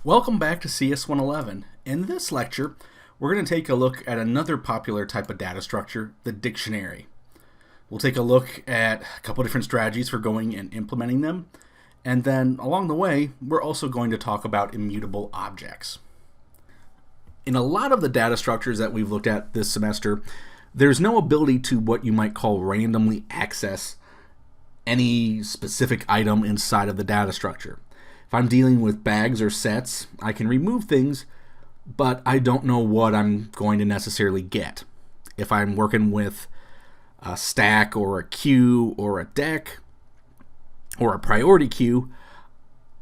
Welcome back to CS 111. In this lecture, we're going to take a look at another popular type of data structure, the dictionary. We'll take a look at a couple different strategies for going and implementing them, and then along the way, we're also going to talk about immutable objects. In a lot of the data structures that we've looked at this semester, there's no ability to what you might call randomly access any specific item inside of the data structure. If I'm dealing with bags or sets, I can remove things, but I don't know what I'm going to necessarily get. If I'm working with a stack or a queue or a deck or a priority queue,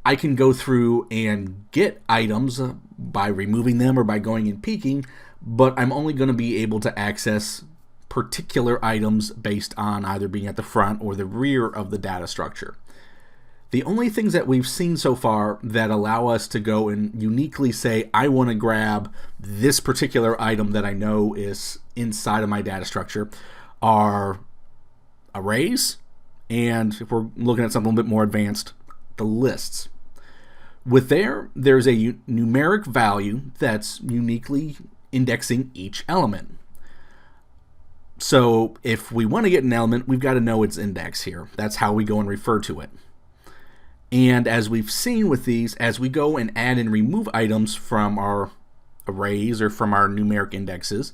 I can go through and get items by removing them or by going and peeking, but I'm only going to be able to access particular items based on either being at the front or the rear of the data structure. The only things that we've seen so far that allow us to go and uniquely say, I want to grab this particular item that I know is inside of my data structure are arrays, and if we're looking at something a bit more advanced, the lists. With there's a numeric value that's uniquely indexing each element. So if we want to get an element, we've got to know its index here. That's how we go and refer to it. And as we've seen with these, as we go and add and remove items from our arrays or from our numeric indexes,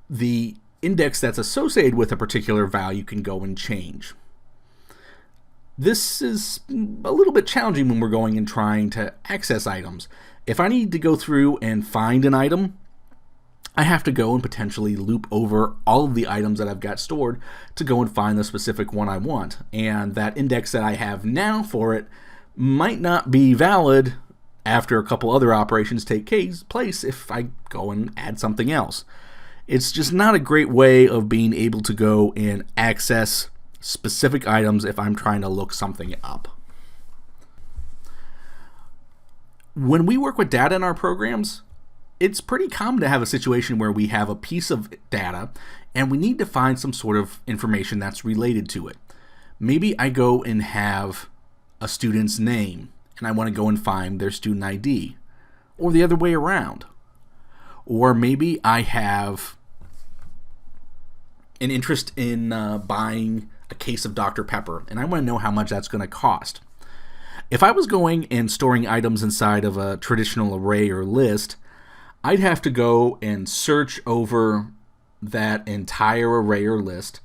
the index that's associated with a particular value can go and change. This is a little bit challenging when we're going and trying to access items. If I need to go through and find an item, I have to go and potentially loop over all of the items that I've got stored to go and find the specific one I want. And that index that I have now for it might not be valid after a couple other operations take place if I go and add something else. It's just not a great way of being able to go and access specific items if I'm trying to look something up. When we work with data in our programs, it's pretty common to have a situation where we have a piece of data and we need to find some sort of information that's related to it. Maybe I go and have a student's name and I want to go and find their student ID, or the other way around. Or maybe I have an interest in buying a case of Dr. Pepper and I want to know how much that's going to cost. If I was going and storing items inside of a traditional array or list, I'd have to go and search over that entire array or list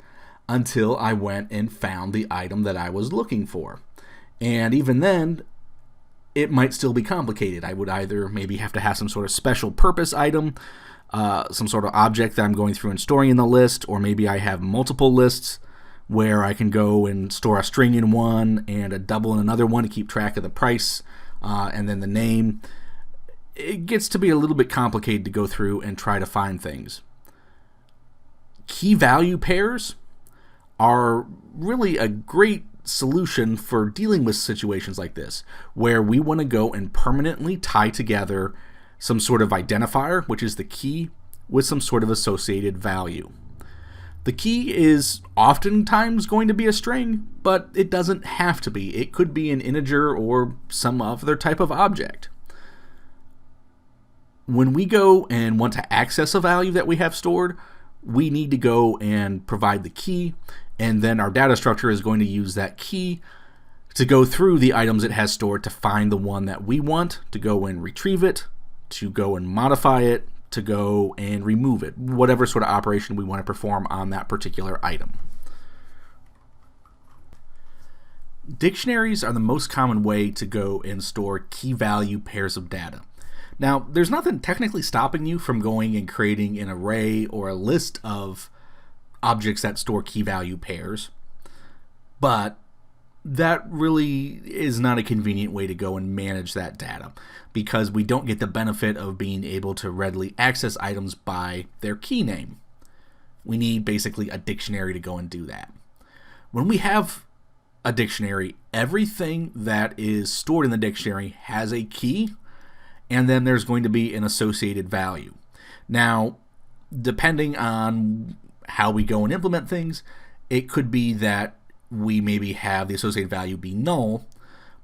until I went and found the item that I was looking for. And even then, it might still be complicated. I would either maybe have to have some sort of special purpose item, some sort of object that I'm going through and storing in the list, or maybe I have multiple lists where I can go and store a string in one and a double in another one to keep track of the price and then the name. It gets to be a little bit complicated to go through and try to find things. Key value pairs are really a great solution for dealing with situations like this, where we want to go and permanently tie together some sort of identifier, which is the key, with some sort of associated value. The key is oftentimes going to be a string, but it doesn't have to be. It could be an integer or some other type of object. When we go and want to access a value that we have stored, we need to go and provide the key, and then our data structure is going to use that key to go through the items it has stored to find the one that we want, to go and retrieve it, to go and modify it, to go and remove it, whatever sort of operation we want to perform on that particular item. Dictionaries are the most common way to go and store key value pairs of data. Now, there's nothing technically stopping you from going and creating an array or a list of objects that store key value pairs, but that really is not a convenient way to go and manage that data because we don't get the benefit of being able to readily access items by their key name. We need basically a dictionary to go and do that. When we have a dictionary, everything that is stored in the dictionary has a key, and then there's going to be an associated value. Now, depending on how we go and implement things, it could be that we maybe have the associated value be null,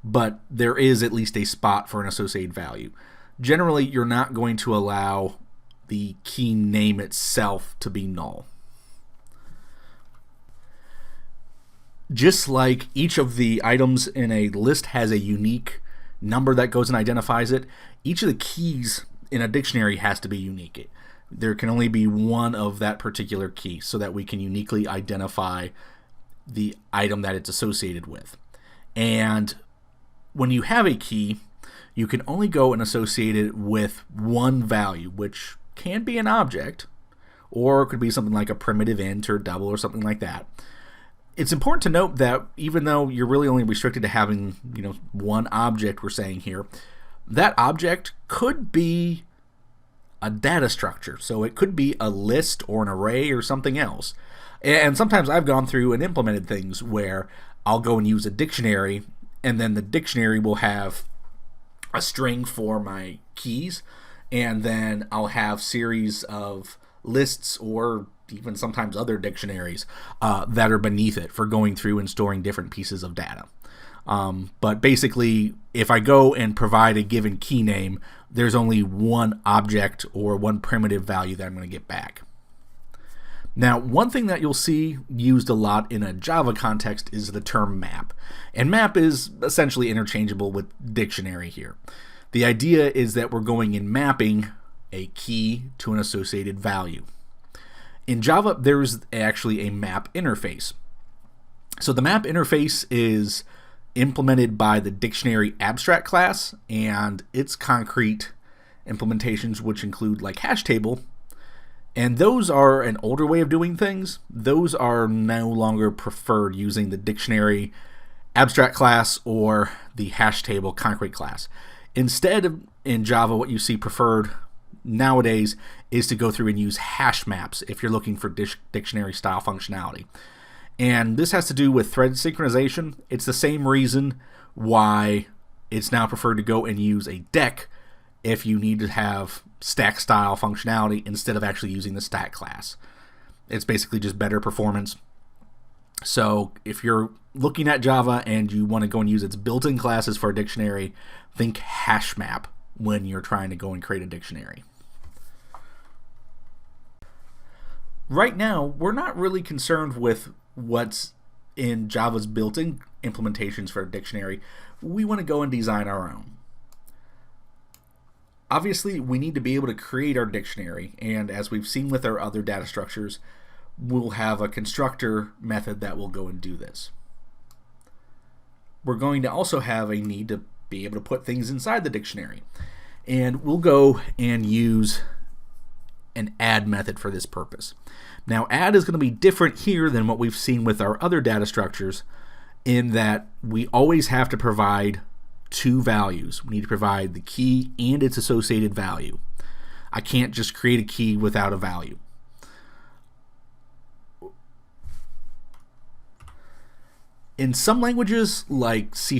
but there is at least a spot for an associated value. Generally, you're not going to allow the key name itself to be null. Just like each of the items in a list has a unique number that goes and identifies it, each of the keys in a dictionary has to be unique. There can only be one of that particular key so that we can uniquely identify the item that it's associated with. And when you have a key, you can only go and associate it with one value, which can be an object, or it could be something like a primitive int or double or something like that. It's important to note that even though you're really only restricted to having, one object, we're saying here, that object could be a data structure. So it could be a list or an array or something else. And sometimes I've gone through and implemented things where I'll go and use a dictionary, and then the dictionary will have a string for my keys, and then I'll have series of lists or even sometimes other dictionaries that are beneath it for going through and storing different pieces of data. But basically, if I go and provide a given key name, there's only one object or one primitive value that I'm going to get back. Now, one thing that you'll see used a lot in a Java context is the term map. And map is essentially interchangeable with dictionary here. The idea is that we're going and mapping a key to an associated value. In Java, there's actually a map interface. So the map interface is implemented by the dictionary abstract class, and its concrete implementations, which include like hash table, and those are an older way of doing things. Those are no longer preferred using the dictionary abstract class or the hash table concrete class. Instead, in Java, what you see preferred nowadays is to go through and use hash maps if you're looking for dictionary style functionality. And this has to do with thread synchronization. It's the same reason why it's now preferred to go and use a deck if you need to have stack style functionality instead of actually using the stack class. It's basically just better performance. So if you're looking at Java and you want to go and use its built-in classes for a dictionary, think hash map when you're trying to go and create a dictionary. Right now, we're not really concerned with what's in Java's built-in implementations for a dictionary. We want to go and design our own. Obviously, we need to be able to create our dictionary, and as we've seen with our other data structures, we'll have a constructor method that will go and do this. We're going to also have a need to be able to put things inside the dictionary, and we'll go and use an add method for this purpose. Now, add is going to be different here than what we've seen with our other data structures in that we always have to provide two values. We need to provide the key and its associated value. I can't just create a key without a value. In some languages like C#,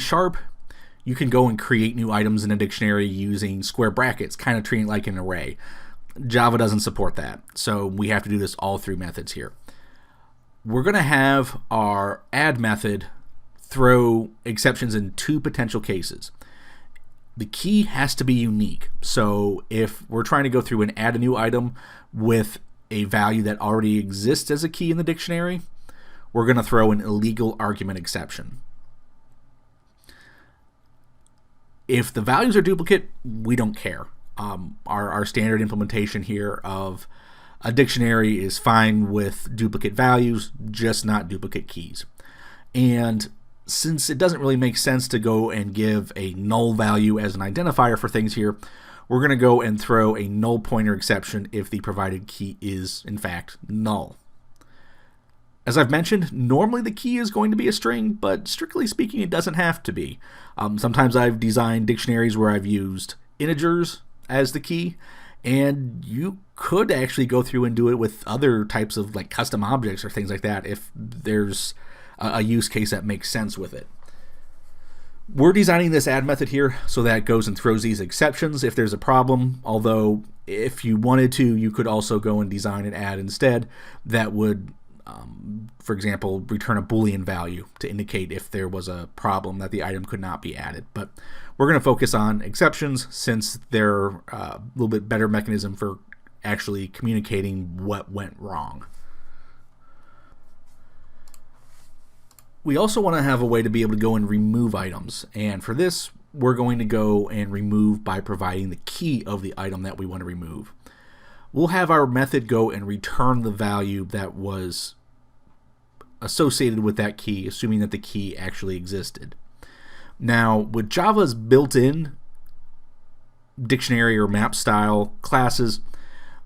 you can go and create new items in a dictionary using square brackets, kind of treating it like an array. Java doesn't support that, so we have to do this all through methods here. We're going to have our add method throw exceptions in two potential cases. The key has to be unique, so if we're trying to go through and add a new item with a value that already exists as a key in the dictionary, we're going to throw an illegal argument exception. If the values are duplicate, we don't care. Our standard implementation here of a dictionary is fine with duplicate values, just not duplicate keys. And since it doesn't really make sense to go and give a null value as an identifier for things here, we're going to go and throw a null pointer exception if the provided key is, in fact, null. As I've mentioned, normally the key is going to be a string, but strictly speaking, it doesn't have to be. Sometimes I've designed dictionaries where I've used integers as the key, and you could actually go through and do it with other types of like custom objects or things like that if there's a use case that makes sense with it. We're designing this add method here so that it goes and throws these exceptions if there's a problem, although if you wanted to, you could also go and design an add instead that would For example, return a Boolean value to indicate if there was a problem that the item could not be added. But we're going to focus on exceptions since they're a little bit better mechanism for actually communicating what went wrong. We also want to have a way to be able to go and remove items, and for this we're going to go and remove by providing the key of the item that we want to remove. We'll have our method go and return the value that was associated with that key, assuming that the key actually existed. Now, with Java's built-in dictionary or map style classes,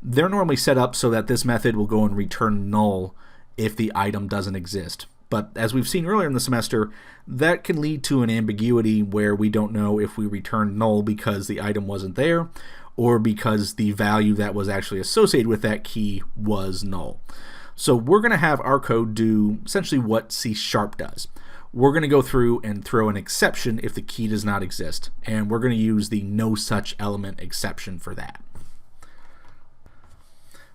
they're normally set up so that this method will go and return null if the item doesn't exist. But as we've seen earlier in the semester, that can lead to an ambiguity where we don't know if we return null because the item wasn't there or because the value that was actually associated with that key was null. So we're going to have our code do essentially what C# does. We're going to go through and throw an exception if the key does not exist, and we're going to use the no such element exception for that.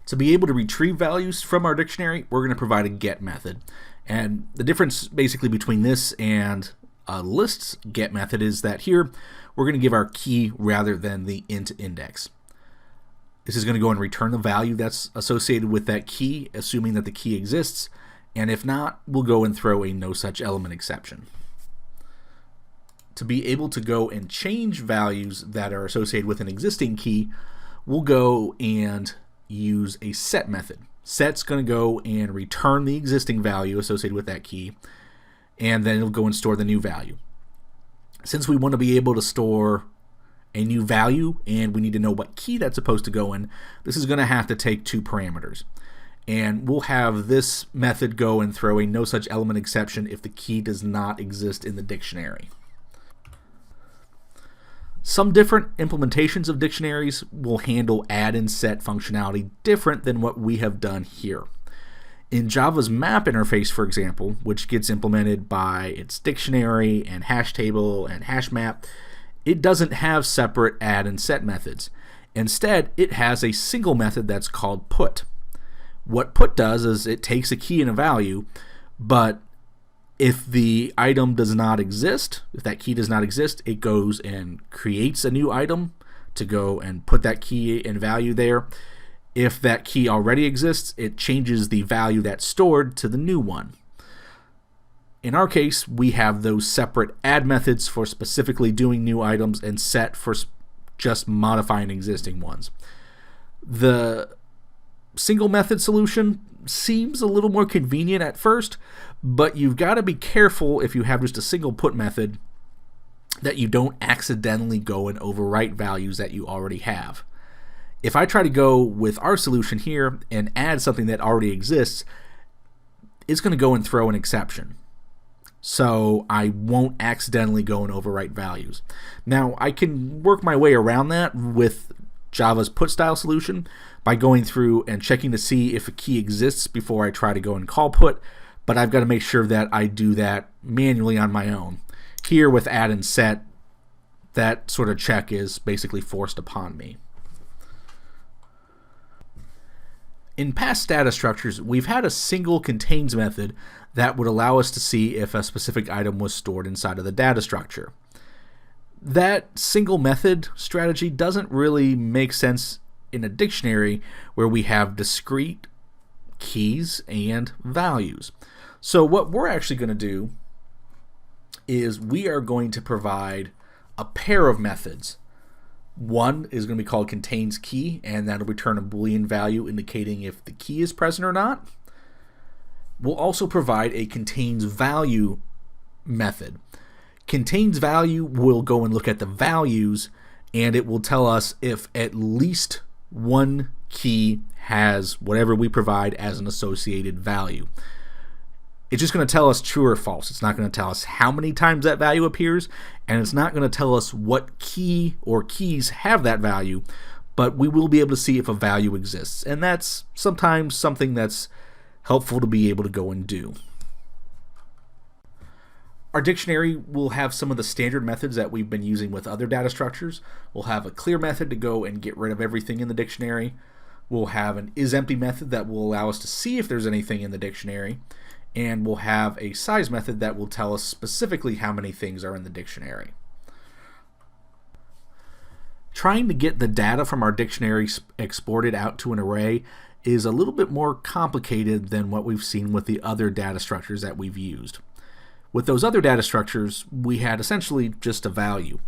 To be able to retrieve values from our dictionary, we're going to provide a get method. And the difference basically between this and a lists get method is that here we're going to give our key rather than the int index. This is going to go and return the value that's associated with that key, assuming that the key exists, and if not, we'll go and throw a no such element exception. To be able to go and change values that are associated with an existing key, we'll go and use a set method. Set's going to go and return the existing value associated with that key, and then it'll go and store the new value. Since we want to be able to store a new value and we need to know what key that's supposed to go in, this is going to have to take two parameters. And we'll have this method go and throw a no such element exception if the key does not exist in the dictionary. Some different implementations of dictionaries will handle add and set functionality different than what we have done here. In Java's map interface, for example, which gets implemented by its dictionary and hash table and hash map, it doesn't have separate add and set methods. Instead, it has a single method that's called put. What put does is it takes a key and a value, but if the item does not exist, if that key does not exist, it goes and creates a new item to go and put that key and value there. If that key already exists, it changes the value that's stored to the new one. In our case, we have those separate add methods for specifically doing new items and set for just modifying existing ones. The single method solution seems a little more convenient at first, but you've got to be careful if you have just a single put method that you don't accidentally go and overwrite values that you already have. If I try to go with our solution here and add something that already exists, it's going to go and throw an exception. So I won't accidentally go and overwrite values. Now, I can work my way around that with Java's put style solution by going through and checking to see if a key exists before I try to go and call put, but I've got to make sure that I do that manually on my own. Here with add and set, that sort of check is basically forced upon me. In past data structures, we've had a single contains method that would allow us to see if a specific item was stored inside of the data structure. That single method strategy doesn't really make sense in a dictionary where we have discrete keys and values. So what we're actually going to do is we are going to provide a pair of methods. One is going to be called contains key, and that'll return a Boolean value indicating if the key is present or not. We'll also provide a contains value method. Contains value will go and look at the values, and it will tell us if at least one key has whatever we provide as an associated value. It's just going to tell us true or false. It's not going to tell us how many times that value appears, and it's not going to tell us what key or keys have that value, but we will be able to see if a value exists. And that's sometimes something that's helpful to be able to go and do. Our dictionary will have some of the standard methods that we've been using with other data structures. We'll have a clear method to go and get rid of everything in the dictionary. We'll have an isEmpty method that will allow us to see if there's anything in the dictionary, and we'll have a size method that will tell us specifically how many things are in the dictionary. Trying to get the data from our dictionary exported out to an array is a little bit more complicated than what we've seen with the other data structures that we've used. With those other data structures, we had essentially just a value,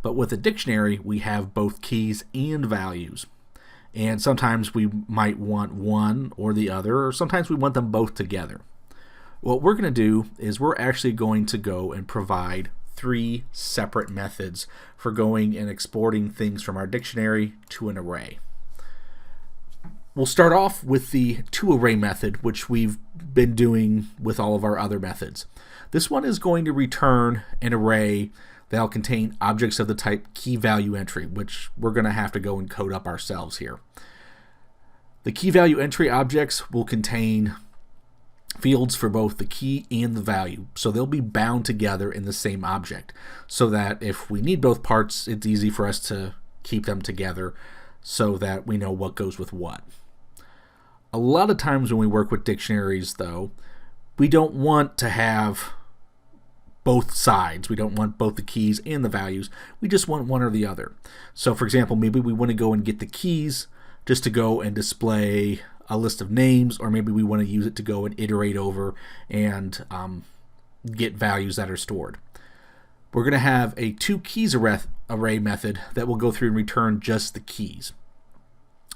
but with a dictionary, we have both keys and values. And sometimes we might want one or the other, or sometimes we want them both together. What we're going to do is we're actually going to go and provide 3 separate methods for going and exporting things from our dictionary to an array. We'll start off with the toArray method, which we've been doing with all of our other methods. This one is going to return an array that'll contain objects of the type key value entry, which we're going to have to go and code up ourselves here. The key value entry objects will contain fields for both the key and the value, so they'll be bound together in the same object, so that if we need both parts, it's easy for us to keep them together so that we know what goes with what. A lot of times when we work with dictionaries, though, we don't want to have both sides. We don't want both the keys and the values. We just want one or the other. So for example, maybe we want to go and get the keys just to go and display a list of names, or maybe we want to use it to go and iterate over and get values that are stored. We're going to have a toKeysArray method that will go through and return just the keys.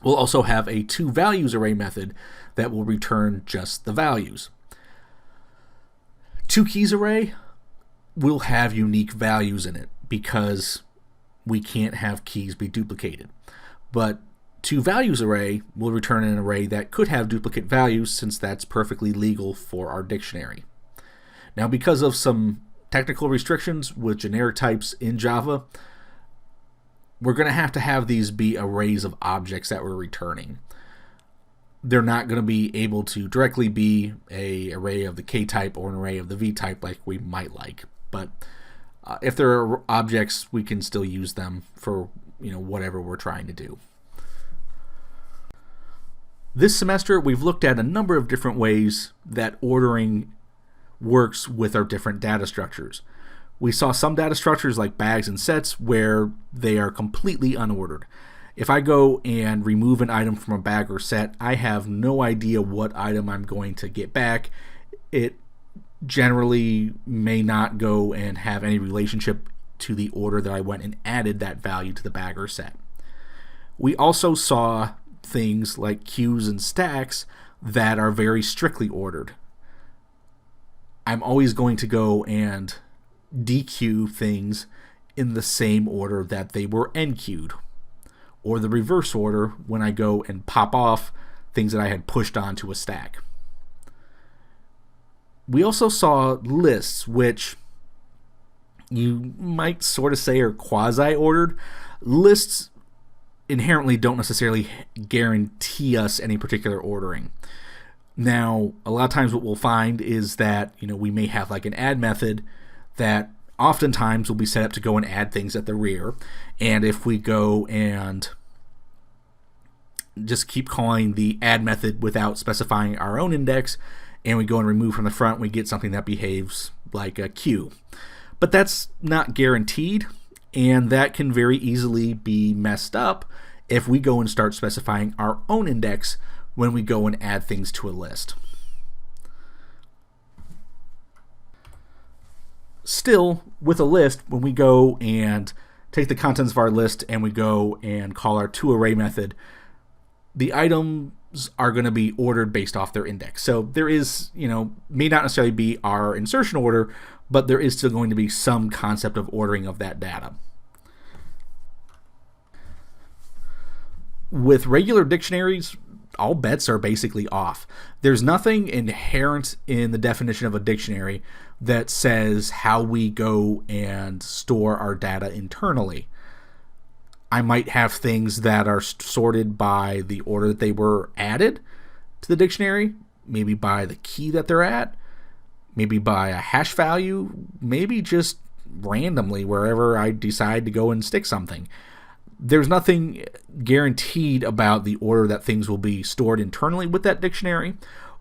We'll also have a toValuesArray method that will return just the values. ToKeysArray will have unique values in it because we can't have keys be duplicated. But toValuesArray will return an array that could have duplicate values, since that's perfectly legal for our dictionary. Now, because of some technical restrictions with generic types in Java, we're going to have these be arrays of objects that we're returning. They're not going to be able to directly be an array of the K type or an array of the V type like we might like. But if there are objects, we can still use them for whatever we're trying to do. This semester, we've looked at a number of different ways that ordering works with our different data structures. We saw some data structures like bags and sets where they are completely unordered. If I go and remove an item from a bag or set, I have no idea what item I'm going to get back. It generally may not go and have any relationship to the order that I went and added that value to the bag or set. We also saw things like queues and stacks that are very strictly ordered. I'm always going to go and dequeue things in the same order that they were enqueued, or the reverse order when I go and pop off things that I had pushed onto a stack. We also saw lists, which you might sort of say are quasi-ordered. Lists inherently don't necessarily guarantee us any particular ordering. Now, a lot of times what we'll find is that we may have like an add method that oftentimes will be set up to go and add things at the rear, and if we go and just keep calling the add method without specifying our own index, and we go and remove from the front, we get something that behaves like a queue. But that's not guaranteed, and that can very easily be messed up if we go and start specifying our own index when we go and add things to a list. Still, with a list, when we go and take the contents of our list and we go and call our toArray method, the items are going to be ordered based off their index. So there is, may not necessarily be our insertion order, but there is still going to be some concept of ordering of that data. With regular dictionaries, all bets are basically off. There's nothing inherent in the definition of a dictionary that says how we go and store our data internally. I might have things that are sorted by the order that they were added to the dictionary, maybe by the key that they're at, maybe by a hash value, maybe just randomly wherever I decide to go and stick something. There's nothing guaranteed about the order that things will be stored internally with that dictionary,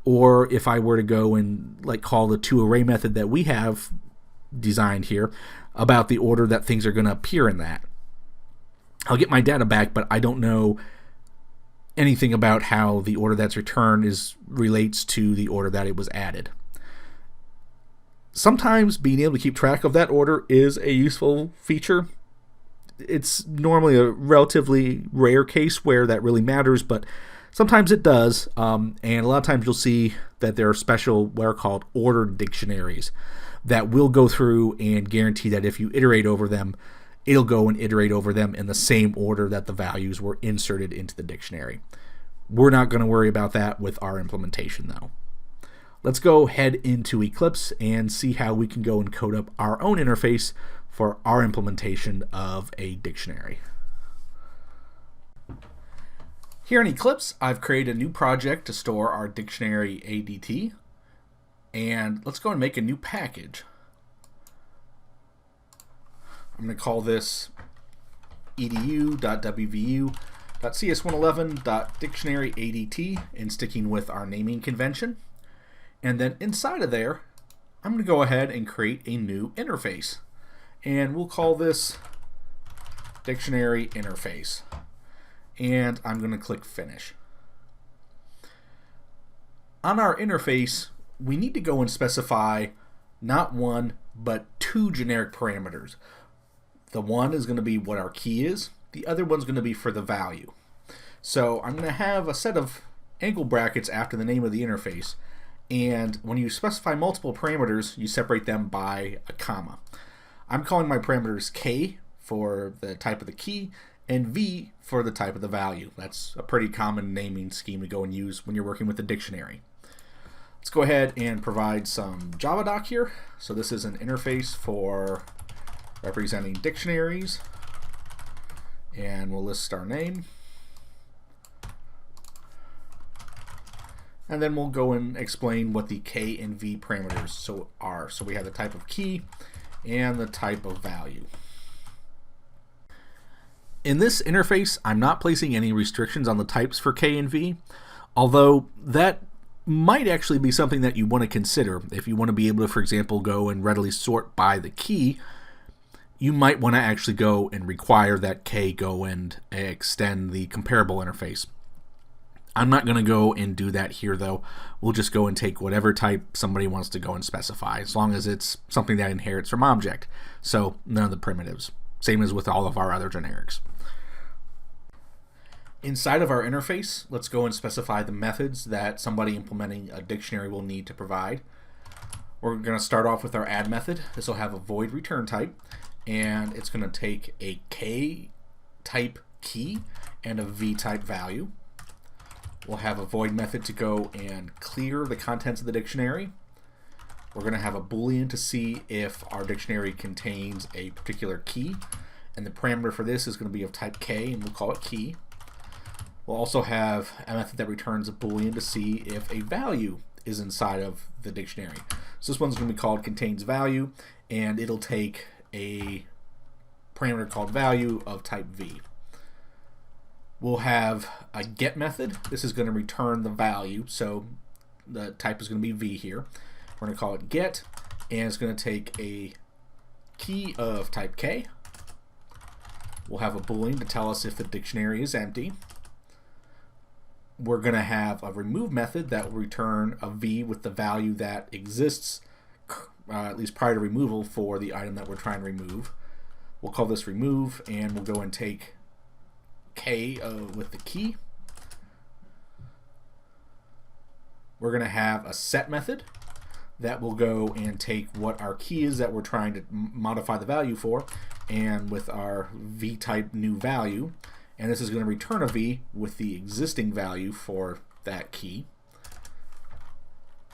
or if I were to go and call the toArray method that we have designed here, about the order that things are going to appear in that. I'll get my data back, but I don't know anything about how the order that's returned relates to the order that it was added. Sometimes being able to keep track of that order is a useful feature. It's normally a relatively rare case where that really matters, but sometimes it does, and a lot of times you'll see that there are special what are called ordered dictionaries that will go through and guarantee that if you iterate over them, it'll go and iterate over them in the same order that the values were inserted into the dictionary. We're not going to worry about that with our implementation, though. Let's go head into Eclipse and see how we can go and code up our own interface for our implementation of a dictionary. Here in Eclipse, I've created a new project to store our dictionary ADT, and let's go and make a new package. I'm going to call this edu.wvu.cs111.dictionaryadt, and sticking with our naming convention. And then inside of there, I'm going to go ahead and create a new interface. And we'll call this dictionary interface. And I'm going to click finish. On our interface, we need to go and specify not one, but two generic parameters. The one is going to be what our key is. The other one's going to be for the value. So I'm going to have a set of angle brackets after the name of the interface. And when you specify multiple parameters, you separate them by a comma. I'm calling my parameters K for the type of the key and V for the type of the value. That's a pretty common naming scheme to go and use when you're working with a dictionary. Let's go ahead and provide some JavaDoc here. So this is an interface for representing dictionaries, and we'll list our name. And then we'll go and explain what the K and V parameters are. So we have the type of key and the type of value. In this interface, I'm not placing any restrictions on the types for K and V, although that might actually be something that you want to consider. If you want to be able to, for example, go and readily sort by the key, you might want to actually go and require that K go and extend the comparable interface. I'm not going to go and do that here, though. We'll just go and take whatever type somebody wants to go and specify, as long as it's something that inherits from object. So none of the primitives. Same as with all of our other generics. Inside of our interface, let's go and specify the methods that somebody implementing a dictionary will need to provide. We're going to start off with our add method. This will have a void return type, and it's going to take a K type key and a V type value. We'll have a void method to go and clear the contents of the dictionary. We're going to have a boolean to see if our dictionary contains a particular key, and the parameter for this is going to be of type K, and we'll call it key. We'll also have a method that returns a boolean to see if a value is inside of the dictionary. So this one's going to be called contains value, and it'll take a parameter called value of type V. We'll have a get method. This is going to return the value, so the type is going to be V here. We're going to call it get, and it's going to take a key of type K. We'll have a boolean to tell us if the dictionary is empty. We're going to have a remove method that will return a V with the value that exists, at least prior to removal, for the item that we're trying to remove. We'll call this remove, and we'll go and take K with the key. We're going to have a set method that will go and take what our key is that we're trying to modify the value for, and with our V type new value, and this is going to return a V with the existing value for that key.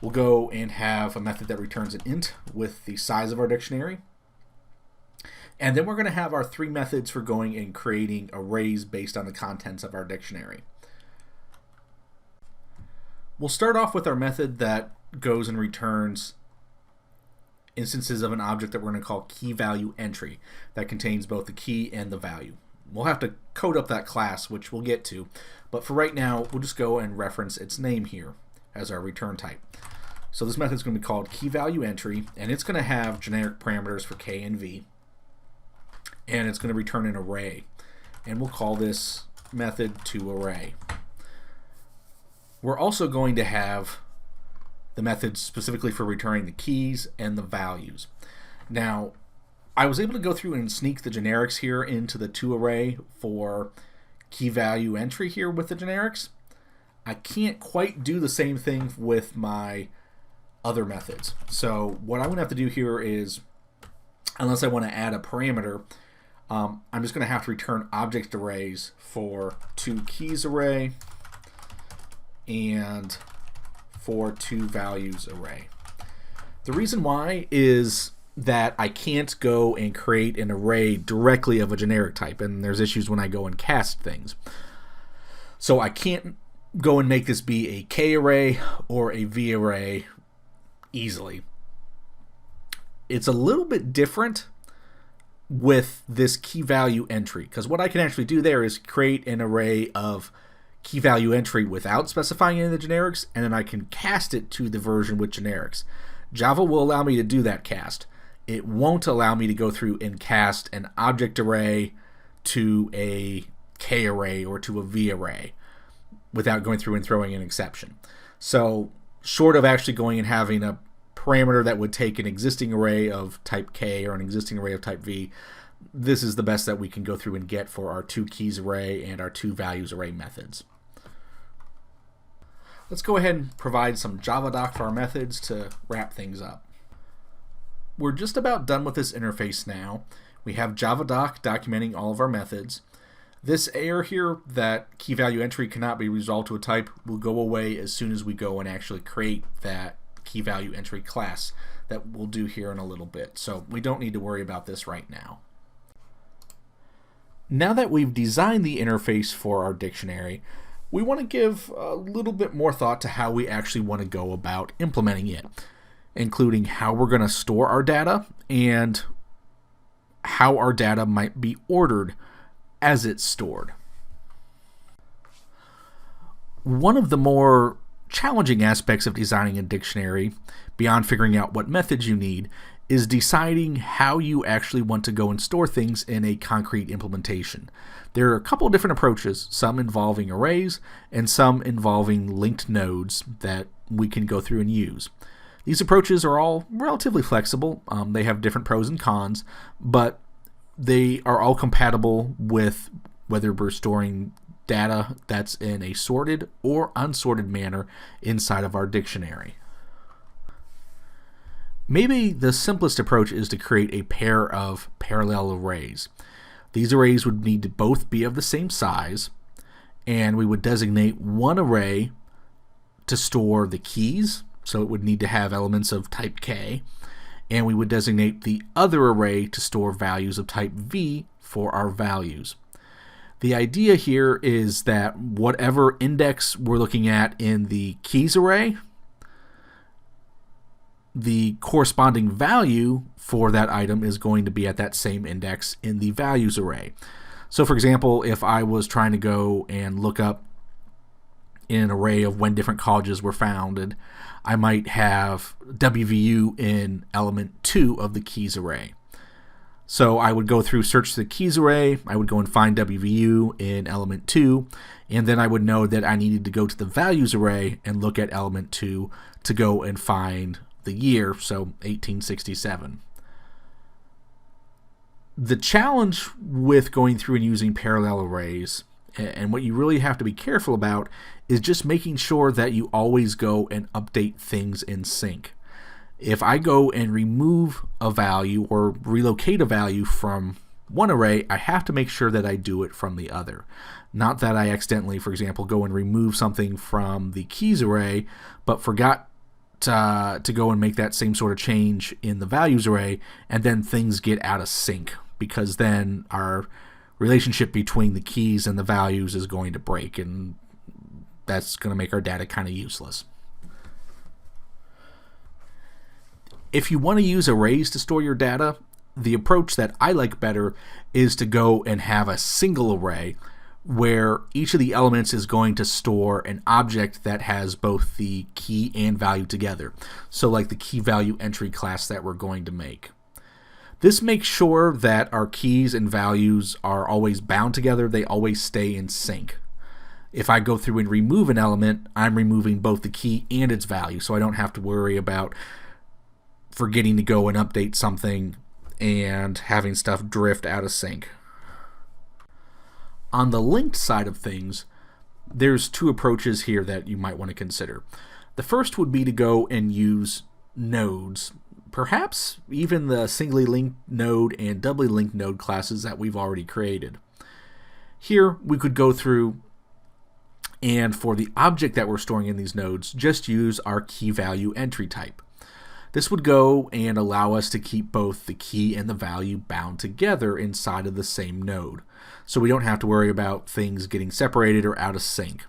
We'll go and have a method that returns an int with the size of our dictionary. And then we're going to have our three methods for going and creating arrays based on the contents of our dictionary. We'll start off with our method that goes and returns instances of an object that we're going to call key value entry that contains both the key and the value. We'll have to code up that class, which we'll get to. But for right now, we'll just go and reference its name here as our return type. So this method is going to be called keyValueEntry, and it's going to have generic parameters for k and v, and it's going to return an array. And we'll call this method toArray. We're also going to have the methods specifically for returning the keys and the values. Now, I was able to go through and sneak the generics here into the toArray for keyValueEntry here with the generics. I can't quite do the same thing with my other methods. So what I'm going to have to do here is, unless I want to add a parameter, I'm just going to have to return object arrays for toKeysArray and for toValuesArray. The reason why is that I can't go and create an array directly of a generic type, and there's issues when I go and cast things. So I can't go and make this be a k array or a v array easily. It's a little bit different with this keyValueEntry, because what I can actually do there is create an array of keyValueEntry without specifying any of the generics, and then I can cast it to the version with generics. Java will allow me to do that cast. It won't allow me to go through and cast an object array to a k array or to a v array without going through and throwing an exception. So short of actually going and having a parameter that would take an existing array of type k or an existing array of type v, this is the best that we can go through and get for our toKeysArray and our toValuesArray methods. Let's go ahead and provide some JavaDoc for our methods to wrap things up. We're just about done with this interface now. We have JavaDoc documenting all of our methods. This error here that keyValueEntry cannot be resolved to a type will go away as soon as we go and actually create that keyValueEntry class that we'll do here in a little bit. So we don't need to worry about this right now. Now that we've designed the interface for our dictionary, we want to give a little bit more thought to how we actually want to go about implementing it, including how we're going to store our data and how our data might be ordered as it's stored. One of the more challenging aspects of designing a dictionary, beyond figuring out what methods you need, is deciding how you actually want to go and store things in a concrete implementation. There are a couple of different approaches, some involving arrays and some involving linked nodes that we can go through and use. These approaches are all relatively flexible. They have different pros and cons, but they are all compatible with whether we're storing data that's in a sorted or unsorted manner inside of our dictionary. Maybe the simplest approach is to create a pair of parallel arrays. These arrays would need to both be of the same size, and we would designate one array to store the keys, so it would need to have elements of type K, and we would designate the other array to store values of type V for our values. The idea here is that whatever index we're looking at in the keys array, the corresponding value for that item is going to be at that same index in the values array. So for example, if I was trying to go and look up in an array of when different colleges were founded, I might have WVU in element 2 of the keys array. So I would go through search the keys array, I would go and find WVU in element 2, and then I would know that I needed to go to the values array and look at element 2 to go and find the year, so 1867. The challenge with going through and using parallel arrays, and what you really have to be careful about, is just making sure that you always go and update things in sync. If I go and remove a value or relocate a value from one array, I have to make sure that I do it from the other. Not that I accidentally, for example, go and remove something from the keys array, but forgot to go and make that same sort of change in the values array, and then things get out of sync, because then our relationship between the keys and the values is going to break, and that's going to make our data kind of useless. If you want to use arrays to store your data, The approach that I like better is to go and have a single array where each of the elements is going to store an object that has both the key and value together. So like the key value entry class that we're going to make. This makes sure that our keys and values are always bound together, they always stay in sync. If I go through and remove an element, I'm removing both the key and its value, so I don't have to worry about forgetting to go and update something and having stuff drift out of sync. On the linked side of things, there's two approaches here that you might want to consider. The first would be to go and use nodes, perhaps even the singly linked node and doubly linked node classes that we've already created. Here we could go through and for the object that we're storing in these nodes, just use our key value entry type. This would go and allow us to keep both the key and the value bound together inside of the same node, so we don't have to worry about things getting separated or out of sync.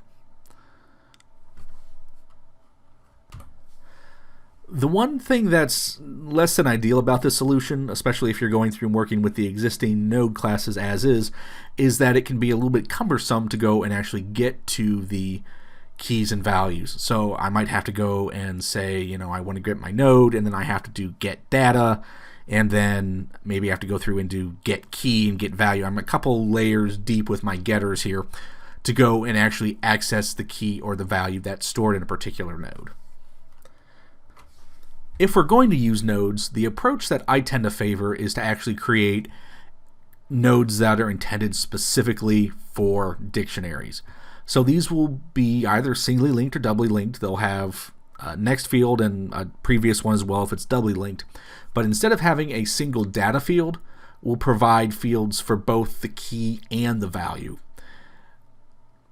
The one thing that's less than ideal about this solution, especially if you're going through and working with the existing node classes as is that it can be a little bit cumbersome to go and actually get to the keys and values. So I might have to go and say, I want to get my node, and then I have to do get data, and then maybe I have to go through and do get key and get value. I'm a couple layers deep with my getters here to go and actually access the key or the value that's stored in a particular node. If we're going to use nodes, the approach that I tend to favor is to actually create nodes that are intended specifically for dictionaries. So these will be either singly linked or doubly linked. They'll have a next field and a previous one as well if it's doubly linked. But instead of having a single data field, we'll provide fields for both the key and the value.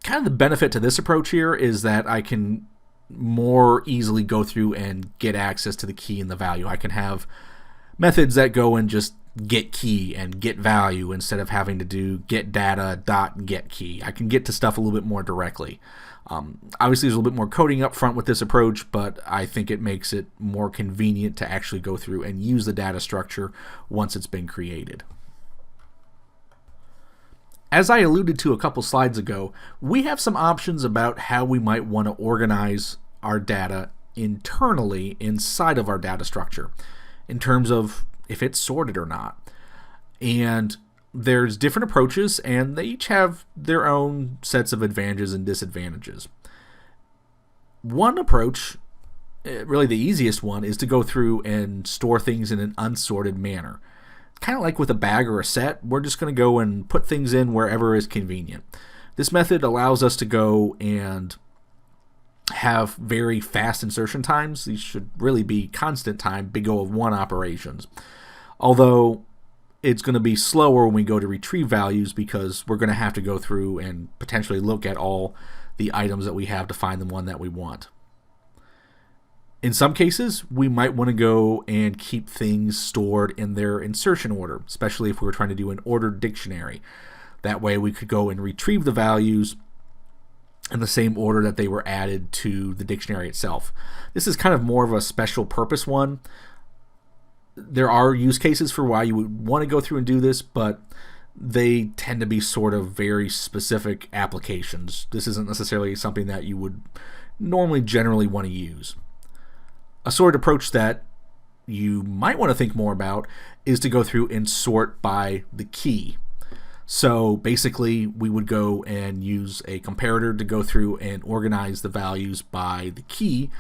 Kind of the benefit to this approach here is that I can more easily go through and get access to the key and the value. I can have methods that go and just get key and get value instead of having to do get data dot get key. I can get to stuff a little bit more directly. Obviously there's a little bit more coding up front with this approach, but I think it makes it more convenient to actually go through and use the data structure once it's been created. As I alluded to a couple slides ago, we have some options about how we might want to organize our data internally inside of our data structure in terms of if it's sorted or not. And there's different approaches, and they each have their own sets of advantages and disadvantages. One approach, really the easiest one, is to go through and store things in an unsorted manner. Kind of like with a bag or a set, we're just going to go and put things in wherever is convenient. This method allows us to go and have very fast insertion times. These should really be constant time, big O of 1 operations. Although it's going to be slower when we go to retrieve values because we're going to have to go through and potentially look at all the items that we have to find the one that we want. In some cases, we might want to go and keep things stored in their insertion order, especially if we were trying to do an ordered dictionary. That way we could go and retrieve the values in the same order that they were added to the dictionary itself. This is kind of more of a special purpose one. There are use cases for why you would want to go through and do this, but they tend to be sort of very specific applications. This isn't necessarily something that you would normally generally want to use. A sorted approach that you might want to think more about is to go through and sort by the key. So basically we would go and use a comparator to go through and organize the values by the key,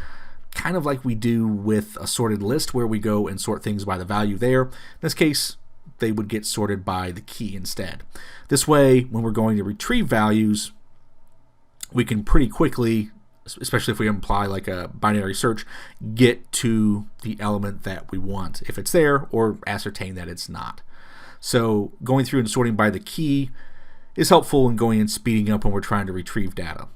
kind of like we do with a sorted list where we go and sort things by the value there. In this case, they would get sorted by the key instead. This way, when we're going to retrieve values, we can pretty quickly, especially if we apply like a binary search, get to the element that we want, if it's there, or ascertain that it's not. So going through and sorting by the key is helpful in going and speeding up when we're trying to retrieve data.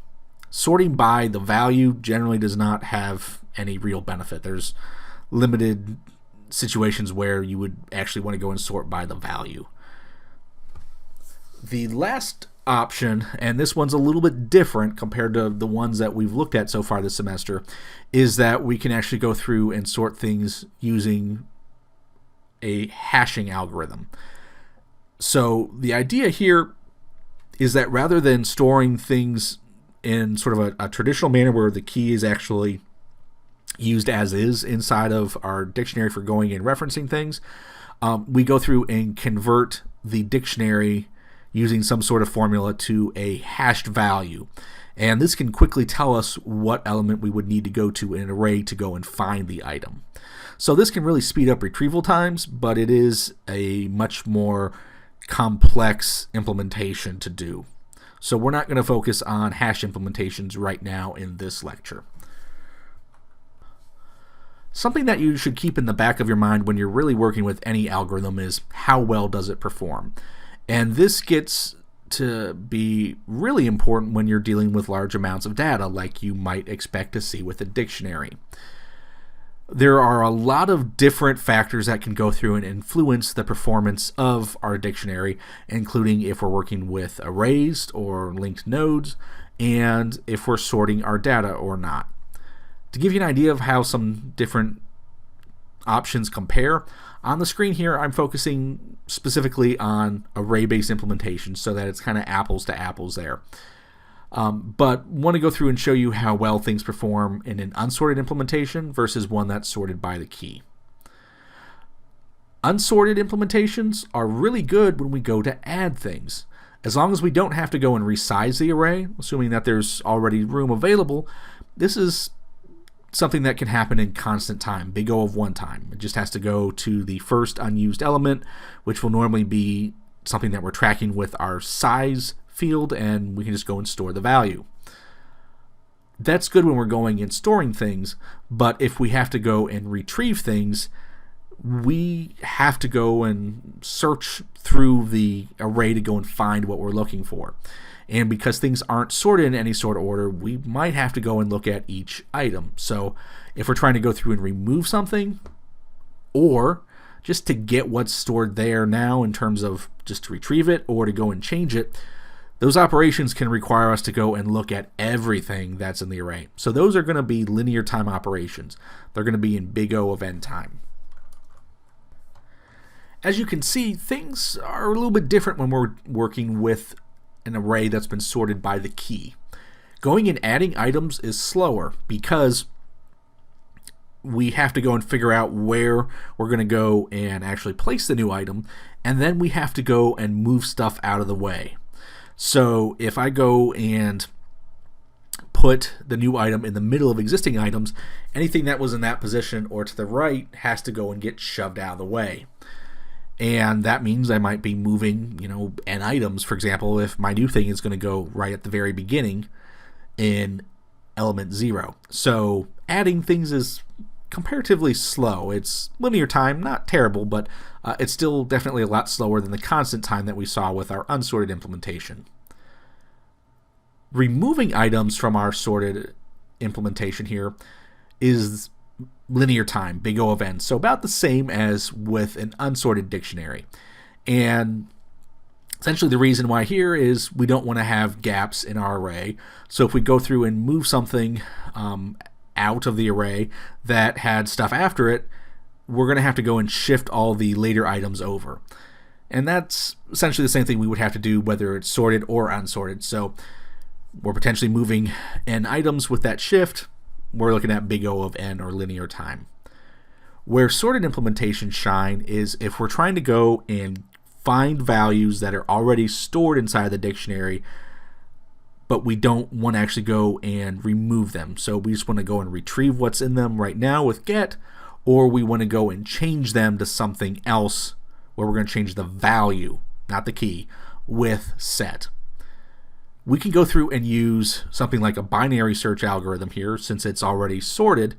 Sorting by the value generally does not have any real benefit. There's limited situations where you would actually want to go and sort by the value. The last option, and this one's a little bit different compared to the ones that we've looked at so far this semester, is that we can actually go through and sort things using a hashing algorithm. So the idea here is that rather than storing things in sort of a traditional manner where the key is actually used as is inside of our dictionary for going and referencing things, we go through and convert the dictionary using some sort of formula to a hashed value. And this can quickly tell us what element we would need to go to in an array to go and find the item. So this can really speed up retrieval times, but it is a much more complex implementation to do. So we're not going to focus on hash implementations right now in this lecture. Something that you should keep in the back of your mind when you're really working with any algorithm is how well does it perform. And this gets to be really important when you're dealing with large amounts of data like you might expect to see with a dictionary. There are a lot of different factors that can go through and influence the performance of our dictionary, including if we're working with arrays or linked nodes, and if we're sorting our data or not. To give you an idea of how some different options compare, on the screen here I'm focusing specifically on array-based implementation so that it's kind of apples to apples there. But want to go through and show you how well things perform in an unsorted implementation versus one that's sorted by the key. Unsorted implementations are really good when we go to add things. As long as we don't have to go and resize the array, assuming that there's already room available, this is something that can happen in constant time, big O of one time. It just has to go to the first unused element, which will normally be something that we're tracking with our size field, and we can just go and store the value. That's good when we're going and storing things, but if we have to go and retrieve things, we have to go and search through the array to go and find what we're looking for. And because things aren't sorted in any sort of order, we might have to go and look at each item. So if we're trying to go through and remove something, or just to get what's stored there now in terms of just to retrieve it or to go and change it, those operations can require us to go and look at everything that's in the array. So those are going to be linear time operations. They're going to be in big O of n time. As you can see, things are a little bit different when we're working with an array that's been sorted by the key. Going and adding items is slower because we have to go and figure out where we're going to go and actually place the new item, and then we have to go and move stuff out of the way. So if I go and put the new item in the middle of existing items, anything that was in that position or to the right has to go and get shoved out of the way. And that means I might be moving, n items. For example, if my new thing is going to go right at the very beginning in element 0. So adding things is comparatively slow. It's linear time, not terrible, but it's still definitely a lot slower than the constant time that we saw with our unsorted implementation. Removing items from our sorted implementation here is linear time, big O of n, so about the same as with an unsorted dictionary. And essentially the reason why here is we don't want to have gaps in our array. So if we go through and move something out of the array that had stuff after it, we're going to have to go and shift all the later items over. And that's essentially the same thing we would have to do whether it's sorted or unsorted. So we're potentially moving n items with that shift. We're looking at big O of n, or linear time. Where sorted implementations shine is if we're trying to go and find values that are already stored inside the dictionary, but we don't want to actually go and remove them. So we just want to go and retrieve what's in them right now with get, or we want to go and change them to something else where we're going to change the value, not the key, with set. We can go through and use something like a binary search algorithm here since it's already sorted,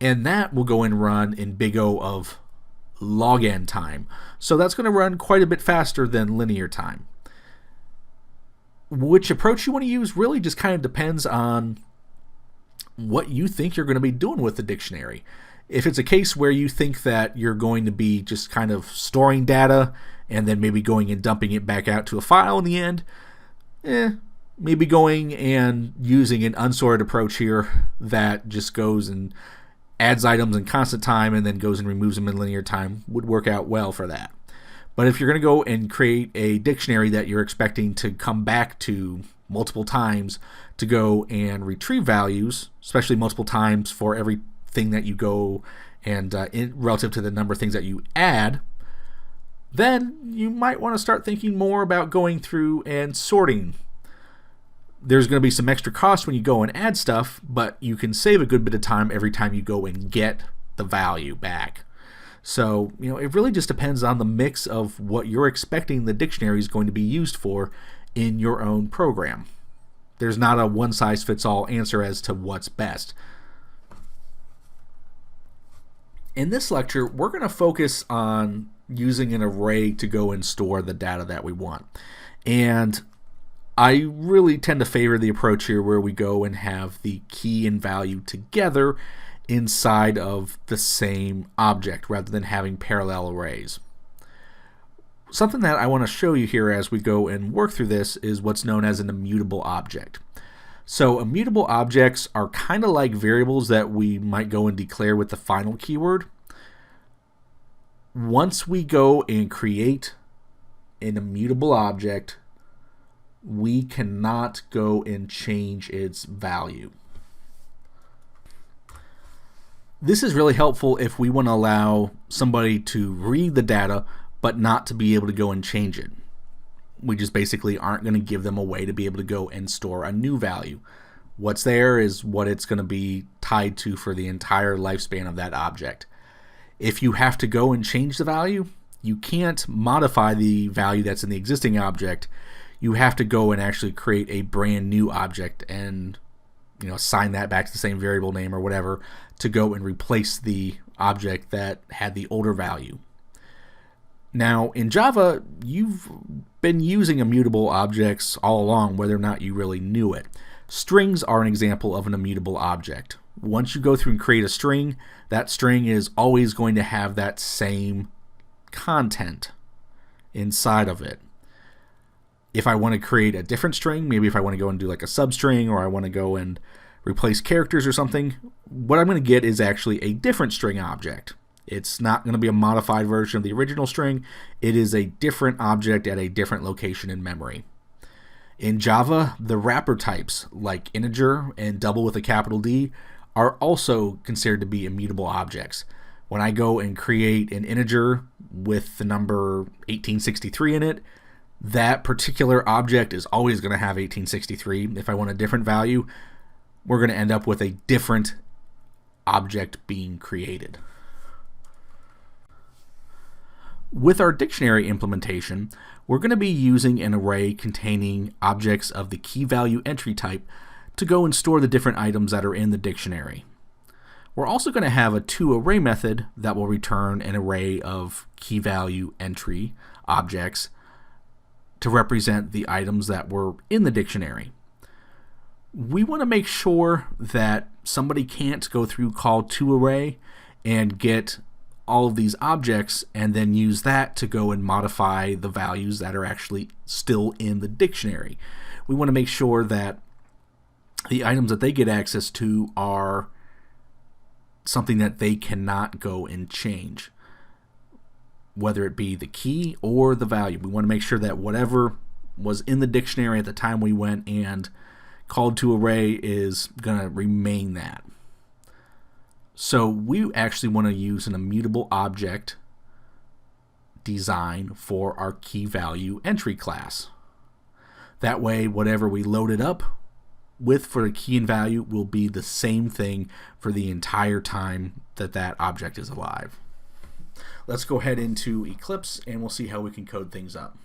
and that will go and run in big O of log n time. So that's going to run quite a bit faster than linear time. Which approach you want to use really just kind of depends on what you think you're going to be doing with the dictionary. If it's a case where you think that you're going to be just kind of storing data and then maybe going and dumping it back out to a file in the end, maybe going and using an unsorted approach here that just goes and adds items in constant time and then goes and removes them in linear time would work out well for that. But if you're going to go and create a dictionary that you're expecting to come back to multiple times to go and retrieve values, especially multiple times for everything that you go and relative to the number of things that you add, then you might want to start thinking more about going through and sorting. There's going to be some extra cost when you go and add stuff, but you can save a good bit of time every time you go and get the value back. So, it really just depends on the mix of what you're expecting the dictionary is going to be used for in your own program. There's not a one-size-fits-all answer as to what's best. In this lecture, we're going to focus on using an array to go and store the data that we want. And I really tend to favor the approach here where we go and have the key and value together inside of the same object rather than having parallel arrays. Something that I want to show you here as we go and work through this is what's known as an immutable object. So immutable objects are kind of like variables that we might go and declare with the final keyword. Once we go and create an immutable object, we cannot go and change its value. This is really helpful if we want to allow somebody to read the data but not to be able to go and change it. We just basically aren't going to give them a way to be able to go and store a new value. What's there is what it's going to be tied to for the entire lifespan of that object. If you have to go and change the value, you can't modify the value that's in the existing object. You have to go and actually create a brand new object and assign that back to the same variable name or whatever to go and replace the object that had the older value. Now, in Java, you've been using immutable objects all along, whether or not you really knew it. Strings are an example of an immutable object. Once you go through and create a string, that string is always going to have that same content inside of it. If I want to create a different string, maybe if I want to go and do like a substring, or I want to go and replace characters or something, what I'm going to get is actually a different string object. It's not going to be a modified version of the original string. It is a different object at a different location in memory. In Java, the wrapper types like integer and double with a capital D are also considered to be immutable objects. When I go and create an integer with the number 1863 in it, that particular object is always going to have 1863. If I want a different value, we're going to end up with a different object being created. With our dictionary implementation, we're going to be using an array containing objects of the key value entry type to go and store the different items that are in the dictionary. We're also going to have a toArray method that will return an array of key value entry objects to represent the items that were in the dictionary. We want to make sure that somebody can't go through call toArray and get all of these objects and then use that to go and modify the values that are actually still in the dictionary. We want to make sure that the items that they get access to are something that they cannot go and change, whether it be the key or the value. We want to make sure that whatever was in the dictionary at the time we went and called toArray is going to remain that. So we actually want to use an immutable object design for our key value entry class. That way, whatever we load it up with for the key and value will be the same thing for the entire time that that object is alive. Let's go ahead into Eclipse and we'll see how we can code things up.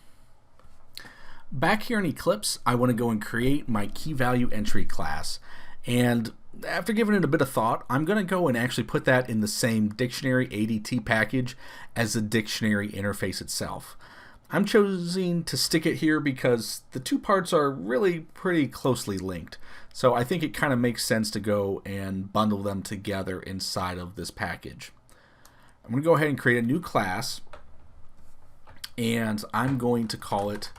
Back here in Eclipse, I want to go and create my key value entry class. And after giving it a bit of thought, I'm going to go and actually put that in the same dictionary ADT package as the dictionary interface itself. I'm choosing to stick it here because the two parts are really pretty closely linked. So I think it kind of makes sense to go and bundle them together inside of this package. I'm going to go ahead and create a new class, and I'm going to call it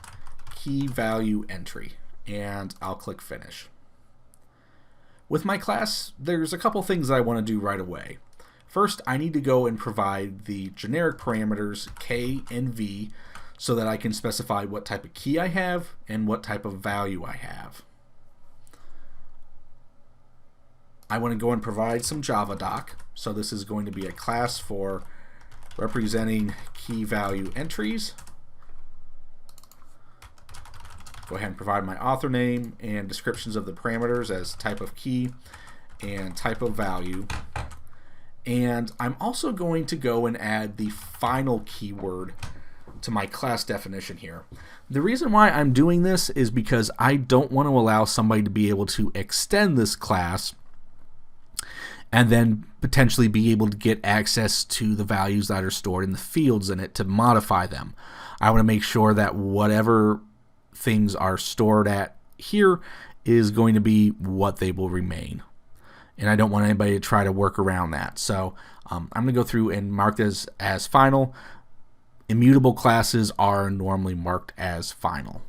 key value entry, and I'll click finish. With my class, there's a couple things I want to do right away. First, I need to go and provide the generic parameters k and v so that I can specify what type of key I have and what type of value I have. I want to go and provide some Java doc. So this is going to be a class for representing key value entries. Go ahead and provide my author name and descriptions of the parameters as type of key and type of value. And I'm also going to go and add the final keyword to my class definition here. The reason why I'm doing this is because I don't want to allow somebody to be able to extend this class and then potentially be able to get access to the values that are stored in the fields in it to modify them. I want to make sure that whatever things are stored at here is going to be what they will remain. And I don't want anybody to try to work around that. So I'm going to go through and mark this as final. Immutable classes are normally marked as final.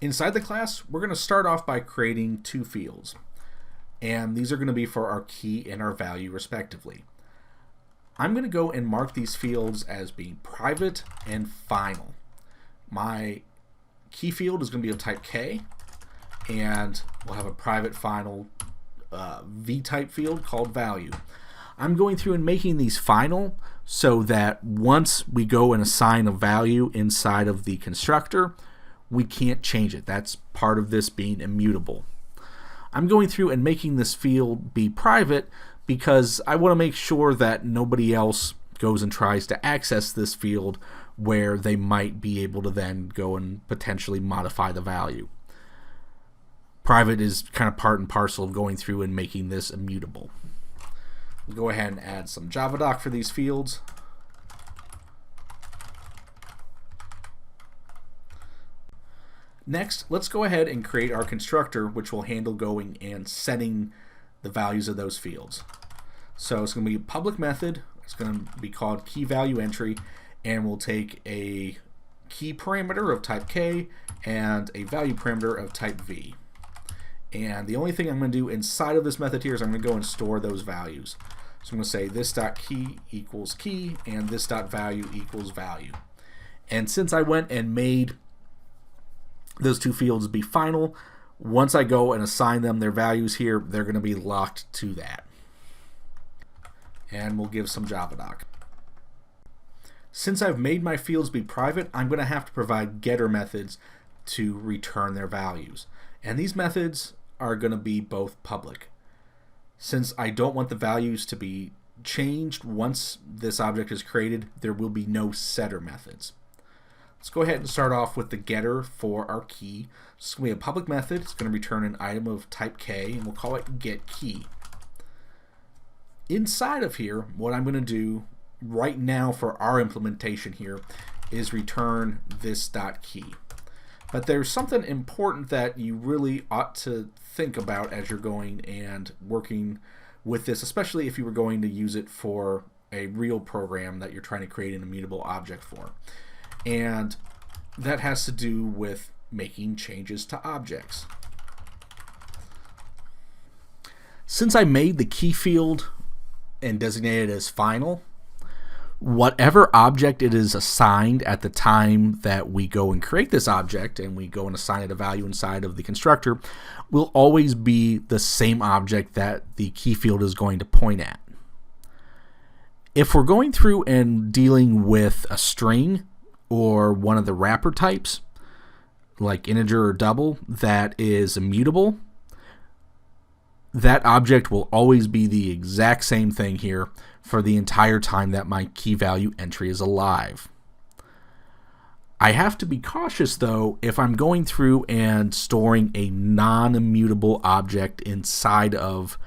Inside the class, we're going to start off by creating two fields. And these are going to be for our key and our value respectively. I'm going to go and mark these fields as being private and final. My key field is going to be of type K, and we'll have a private final V-type field called value. I'm going through and making these final so that once we go and assign a value inside of the constructor, we can't change it. That's part of this being immutable. I'm going through and making this field be private because I want to make sure that nobody else goes and tries to access this field where they might be able to then go and potentially modify the value. Private is kind of part and parcel of going through and making this immutable. We'll go ahead and add some JavaDoc for these fields. Next, let's go ahead and create our constructor, which will handle going and setting the values of those fields. So it's going to be a public method. It's going to be called key value entry, and we'll take a key parameter of type K and a value parameter of type V. And the only thing I'm going to do inside of this method here is I'm going to go and store those values. So I'm going to say this.key equals key and this.value equals value. And since I went and made those two fields be final, once I go and assign them their values here, they're going to be locked to that. And we'll give some JavaDoc. Since I've made my fields be private, I'm going to have to provide getter methods to return their values. And these methods are going to be both public. Since I don't want the values to be changed once this object is created, there will be no setter methods. Let's go ahead and start off with the getter for our key. It's going to be a public method. It's going to return an item of type K, and we'll call it getKey. Inside of here, what I'm going to do right now for our implementation here is return this.key. But there's something important that you really ought to think about as you're going and working with this, especially if you were going to use it for a real program that you're trying to create an immutable object for. And that has to do with making changes to objects. Since I made the key field and designated it as final, whatever object it is assigned at the time that we go and create this object and we go and assign it a value inside of the constructor will always be the same object that the key field is going to point at. If we're going through and dealing with a string or one of the wrapper types, like integer or double, that is immutable, that object will always be the exact same thing here for the entire time that my key value entry is alive. I have to be cautious though if I'm going through and storing a non-immutable object inside of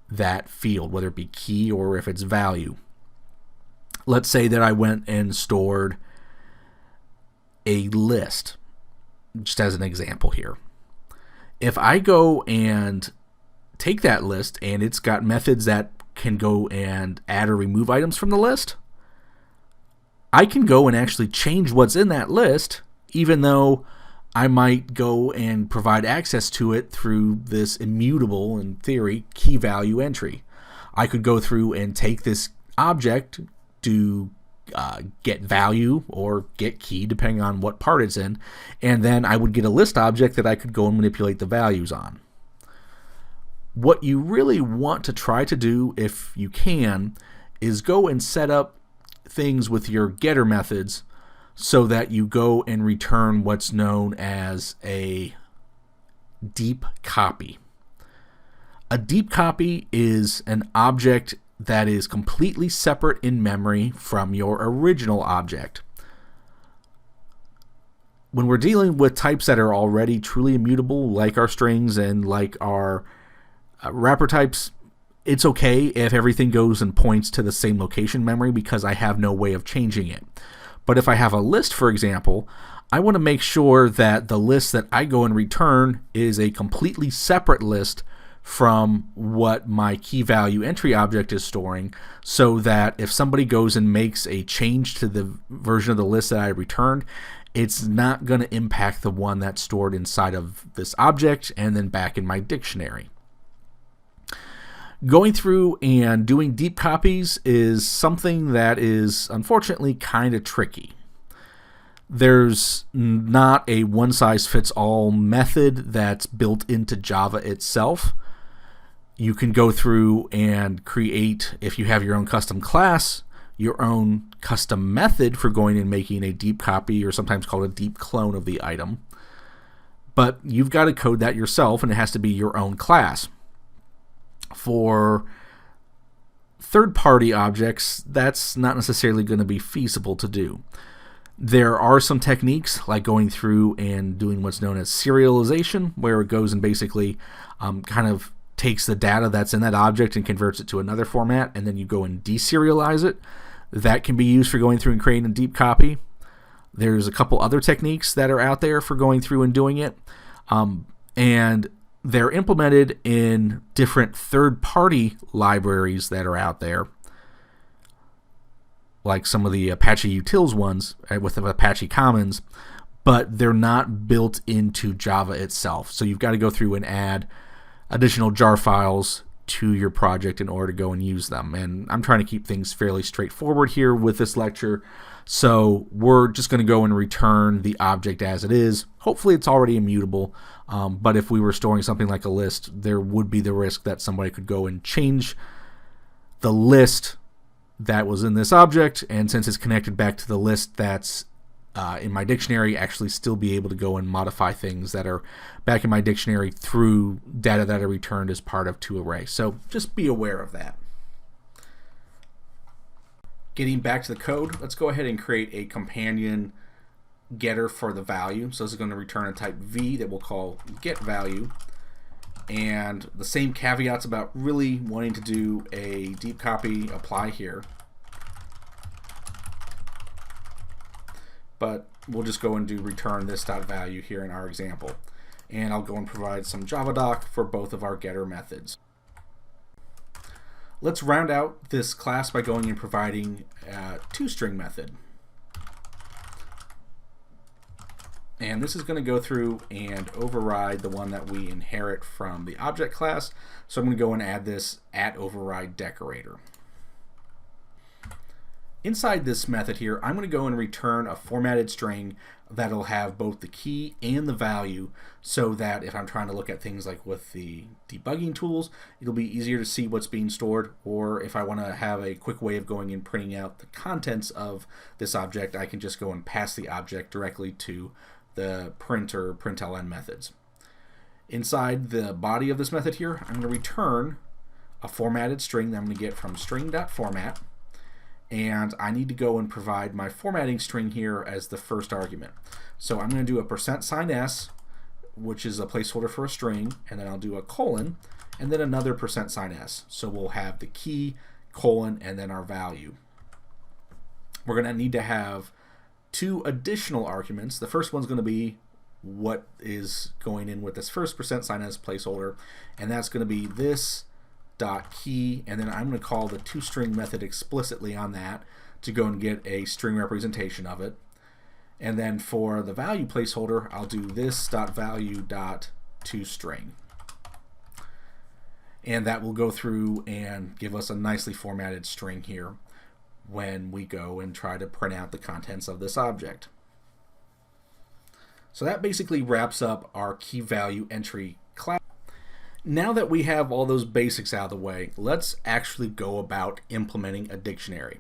that field, whether it be key or if it's value. Let's say that I went and stored a list, just as an example here. If I go and take that list and it's got methods that can go and add or remove items from the list, I can go and actually change what's in that list even though I might go and provide access to it through this immutable, in theory, key value entry. I could go through and take this object, do get value or get key, depending on what part it's in, and then I would get a list object that I could go and manipulate the values on. What you really want to try to do, if you can, is go and set up things with your getter methods so that you go and return what's known as a deep copy. A deep copy is an object that is completely separate in memory from your original object. When we're dealing with types that are already truly immutable, like our strings and like our wrapper types, it's okay if everything goes and points to the same location memory because I have no way of changing it. But if I have a list, for example, I want to make sure that the list that I go and return is a completely separate list from what my key value entry object is storing, so that if somebody goes and makes a change to the version of the list that I returned, it's not going to impact the one that's stored inside of this object and then back in my dictionary. Going through and doing deep copies is something that is unfortunately kind of tricky. There's not a one-size-fits-all method that's built into Java itself. You can go through and create, if you have your own custom class, your own custom method for going and making a deep copy, or sometimes called a deep clone of the item. But you've got to code that yourself, and it has to be your own class. For third-party objects, that's not necessarily going to be feasible to do. There are some techniques, like going through and doing what's known as serialization, where it goes and basically kind of takes the data that's in that object and converts it to another format, and then you go and deserialize it. That can be used for going through and creating a deep copy. There's a couple other techniques that are out there for going through and doing it, and they're implemented in different third-party libraries that are out there, like some of the Apache Utils ones with the Apache Commons, but they're not built into Java itself. So you've got to go through and add additional jar files to your project in order to go and use them. And I'm trying to keep things fairly straightforward here with this lecture, so we're just going to go and return the object as it is. Hopefully it's already immutable, but if we were storing something like a list, there would be the risk that somebody could go and change the list that was in this object, and since it's connected back to the list that's in my dictionary, actually still be able to go and modify things that are back in my dictionary through data that are returned as part of toArray. So just be aware of that. Getting back to the code, let's go ahead and create a companion getter for the value. So this is going to return a type v that we'll call getValue. And the same caveats about really wanting to do a deep copy apply here. But we'll just go and do return this .value here in our example. And I'll go and provide some JavaDoc for both of our getter methods. Let's round out this class by going and providing a toString method. And this is going to go through and override the one that we inherit from the object class. So I'm going to go and add this @override decorator. Inside this method here, I'm going to go and return a formatted string that'll have both the key and the value, so that if I'm trying to look at things like with the debugging tools, it'll be easier to see what's being stored, or if I want to have a quick way of going and printing out the contents of this object, I can just go and pass the object directly to the print or println methods. Inside the body of this method here, I'm going to return a formatted string that I'm going to get from string.format, and I need to go and provide my formatting string here as the first argument. So I'm going to do a %s, which is a placeholder for a string, and then I'll do a colon, and then another %s. So we'll have the key, colon, and then our value. We're going to need to have two additional arguments. The first one's going to be what is going in with this first %s placeholder, and that's going to be this .key, and then I'm going to call the toString method explicitly on that to go and get a string representation of it. And then for the value placeholder, I'll do this.value.toString. And that will go through and give us a nicely formatted string here when we go and try to print out the contents of this object. So that basically wraps up our key value entry class. Now that we have all those basics out of the way, let's actually go about implementing a dictionary.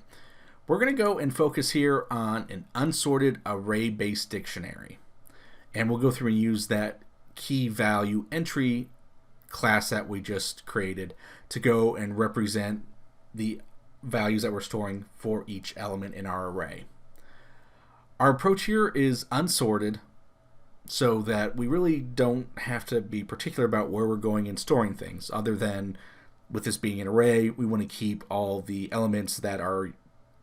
We're going to go and focus here on an unsorted array-based dictionary. And we'll go through and use that key value entry class that we just created to go and represent the values that we're storing for each element in our array. Our approach here is unsorted, so that we really don't have to be particular about where we're going and storing things, other than with this being an array, we want to keep all the elements that are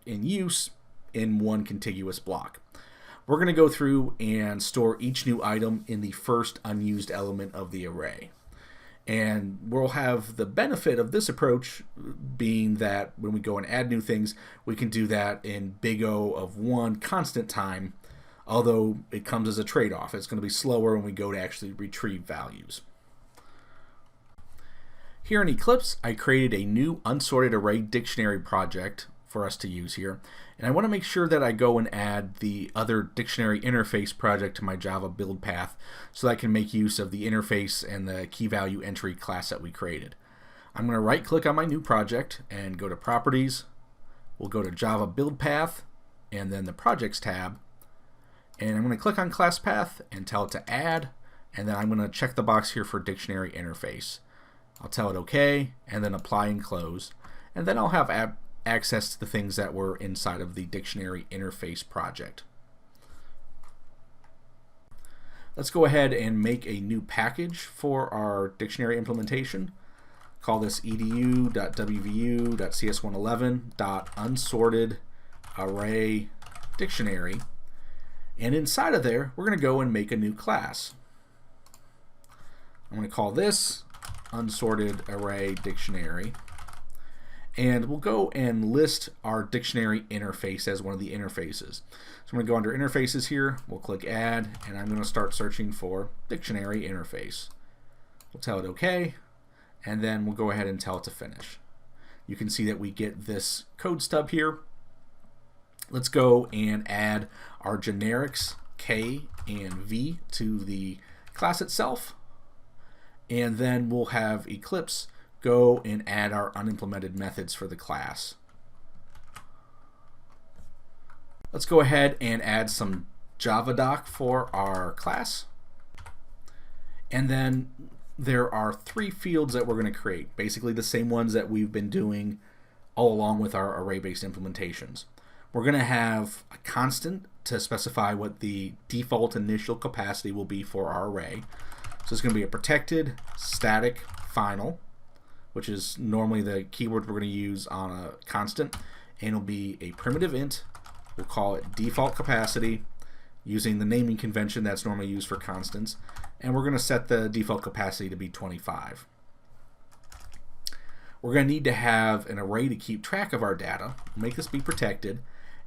in use in one contiguous block. We're going to go through and store each new item in the first unused element of the array. And we'll have the benefit of this approach being that when we go and add new things, we can do that in big O of 1 constant time, although it comes as a trade-off. It's going to be slower when we go to actually retrieve values. Here in Eclipse, I created a new unsorted array dictionary project for us to use here. And I want to make sure that I go and add the other dictionary interface project to my Java build path so that I can make use of the interface and the key value entry class that we created. I'm going to right click on my new project and go to Properties. We'll go to Java build path and then the Projects tab. And I'm going to click on class path and tell it to add, and then I'm going to check the box here for dictionary interface. I'll tell it OK, and then apply and close, and then I'll have access to the things that were inside of the dictionary interface project. Let's go ahead and make a new package for our dictionary implementation. Call this edu.wvu.cs111.unsorted_array_dictionary. And inside of there, we're going to go and make a new class. I'm going to call this unsorted array dictionary. And we'll go and list our dictionary interface as one of the interfaces. So I'm going to go under interfaces here, we'll click add, and I'm going to start searching for dictionary interface. We'll tell it OK, and then we'll go ahead and tell it to finish. You can see that we get this code stub here. Let's go and add our generics K and V to the class itself, and then we'll have Eclipse go and add our unimplemented methods for the class. Let's go ahead and add some JavaDoc for our class, and then there are 3 fields that we're going to create, basically the same ones that we've been doing all along with our array-based implementations. We're going to have a constant to specify what the default initial capacity will be for our array. So it's going to be a protected static final, which is normally the keyword we're going to use on a constant, and it'll be a primitive int. We'll call it default capacity using the naming convention that's normally used for constants, and we're going to set the default capacity to be 25. We're going to need to have an array to keep track of our data, make this be protected,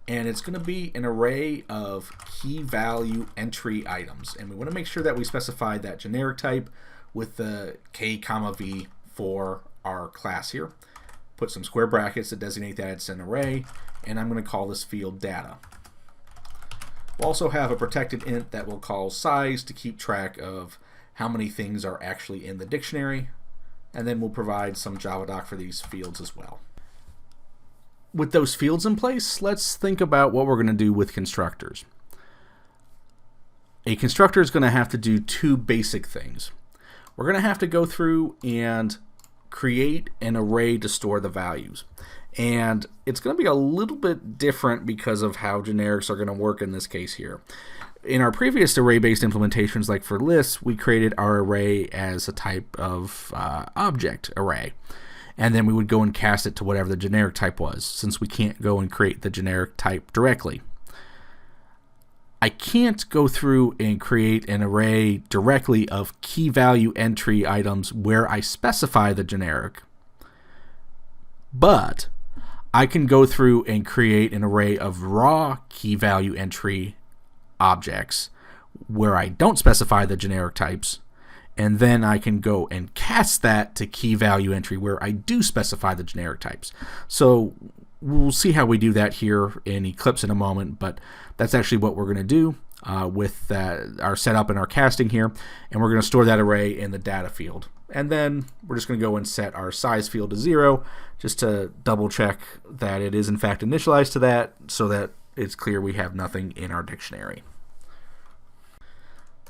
and it's going to be an array of key value entry items, and we want to make sure that we specify that generic type with the K, V for our class here. Put some square brackets to designate that it's an array, and I'm going to call this field data. We'll also have a protected int that we'll call size to keep track of how many things are actually in the dictionary, and then we'll provide some JavaDoc for these fields as well. With those fields in place, let's think about what we're going to do with constructors. A constructor is going to have to do 2 basic things. We're going to have to go through and create an array to store the values. And it's going to be a little bit different because of how generics are going to work in this case here. In our previous array-based implementations, like for lists, we created our array as a type of object array. And then we would go and cast it to whatever the generic type was, since we can't go and create the generic type directly. I can't go through and create an array directly of key value entry items where I specify the generic, but I can go through and create an array of raw key value entry objects where I don't specify the generic types, and then I can go and cast that to key value entry where I do specify the generic types. So we'll see how we do that here in Eclipse in a moment, but that's actually what we're going to do with our setup and our casting here, and we're going to store that array in the data field. And then we're just going to go and set our size field to 0 just to double check that it is in fact initialized to that, so that it's clear we have nothing in our dictionary.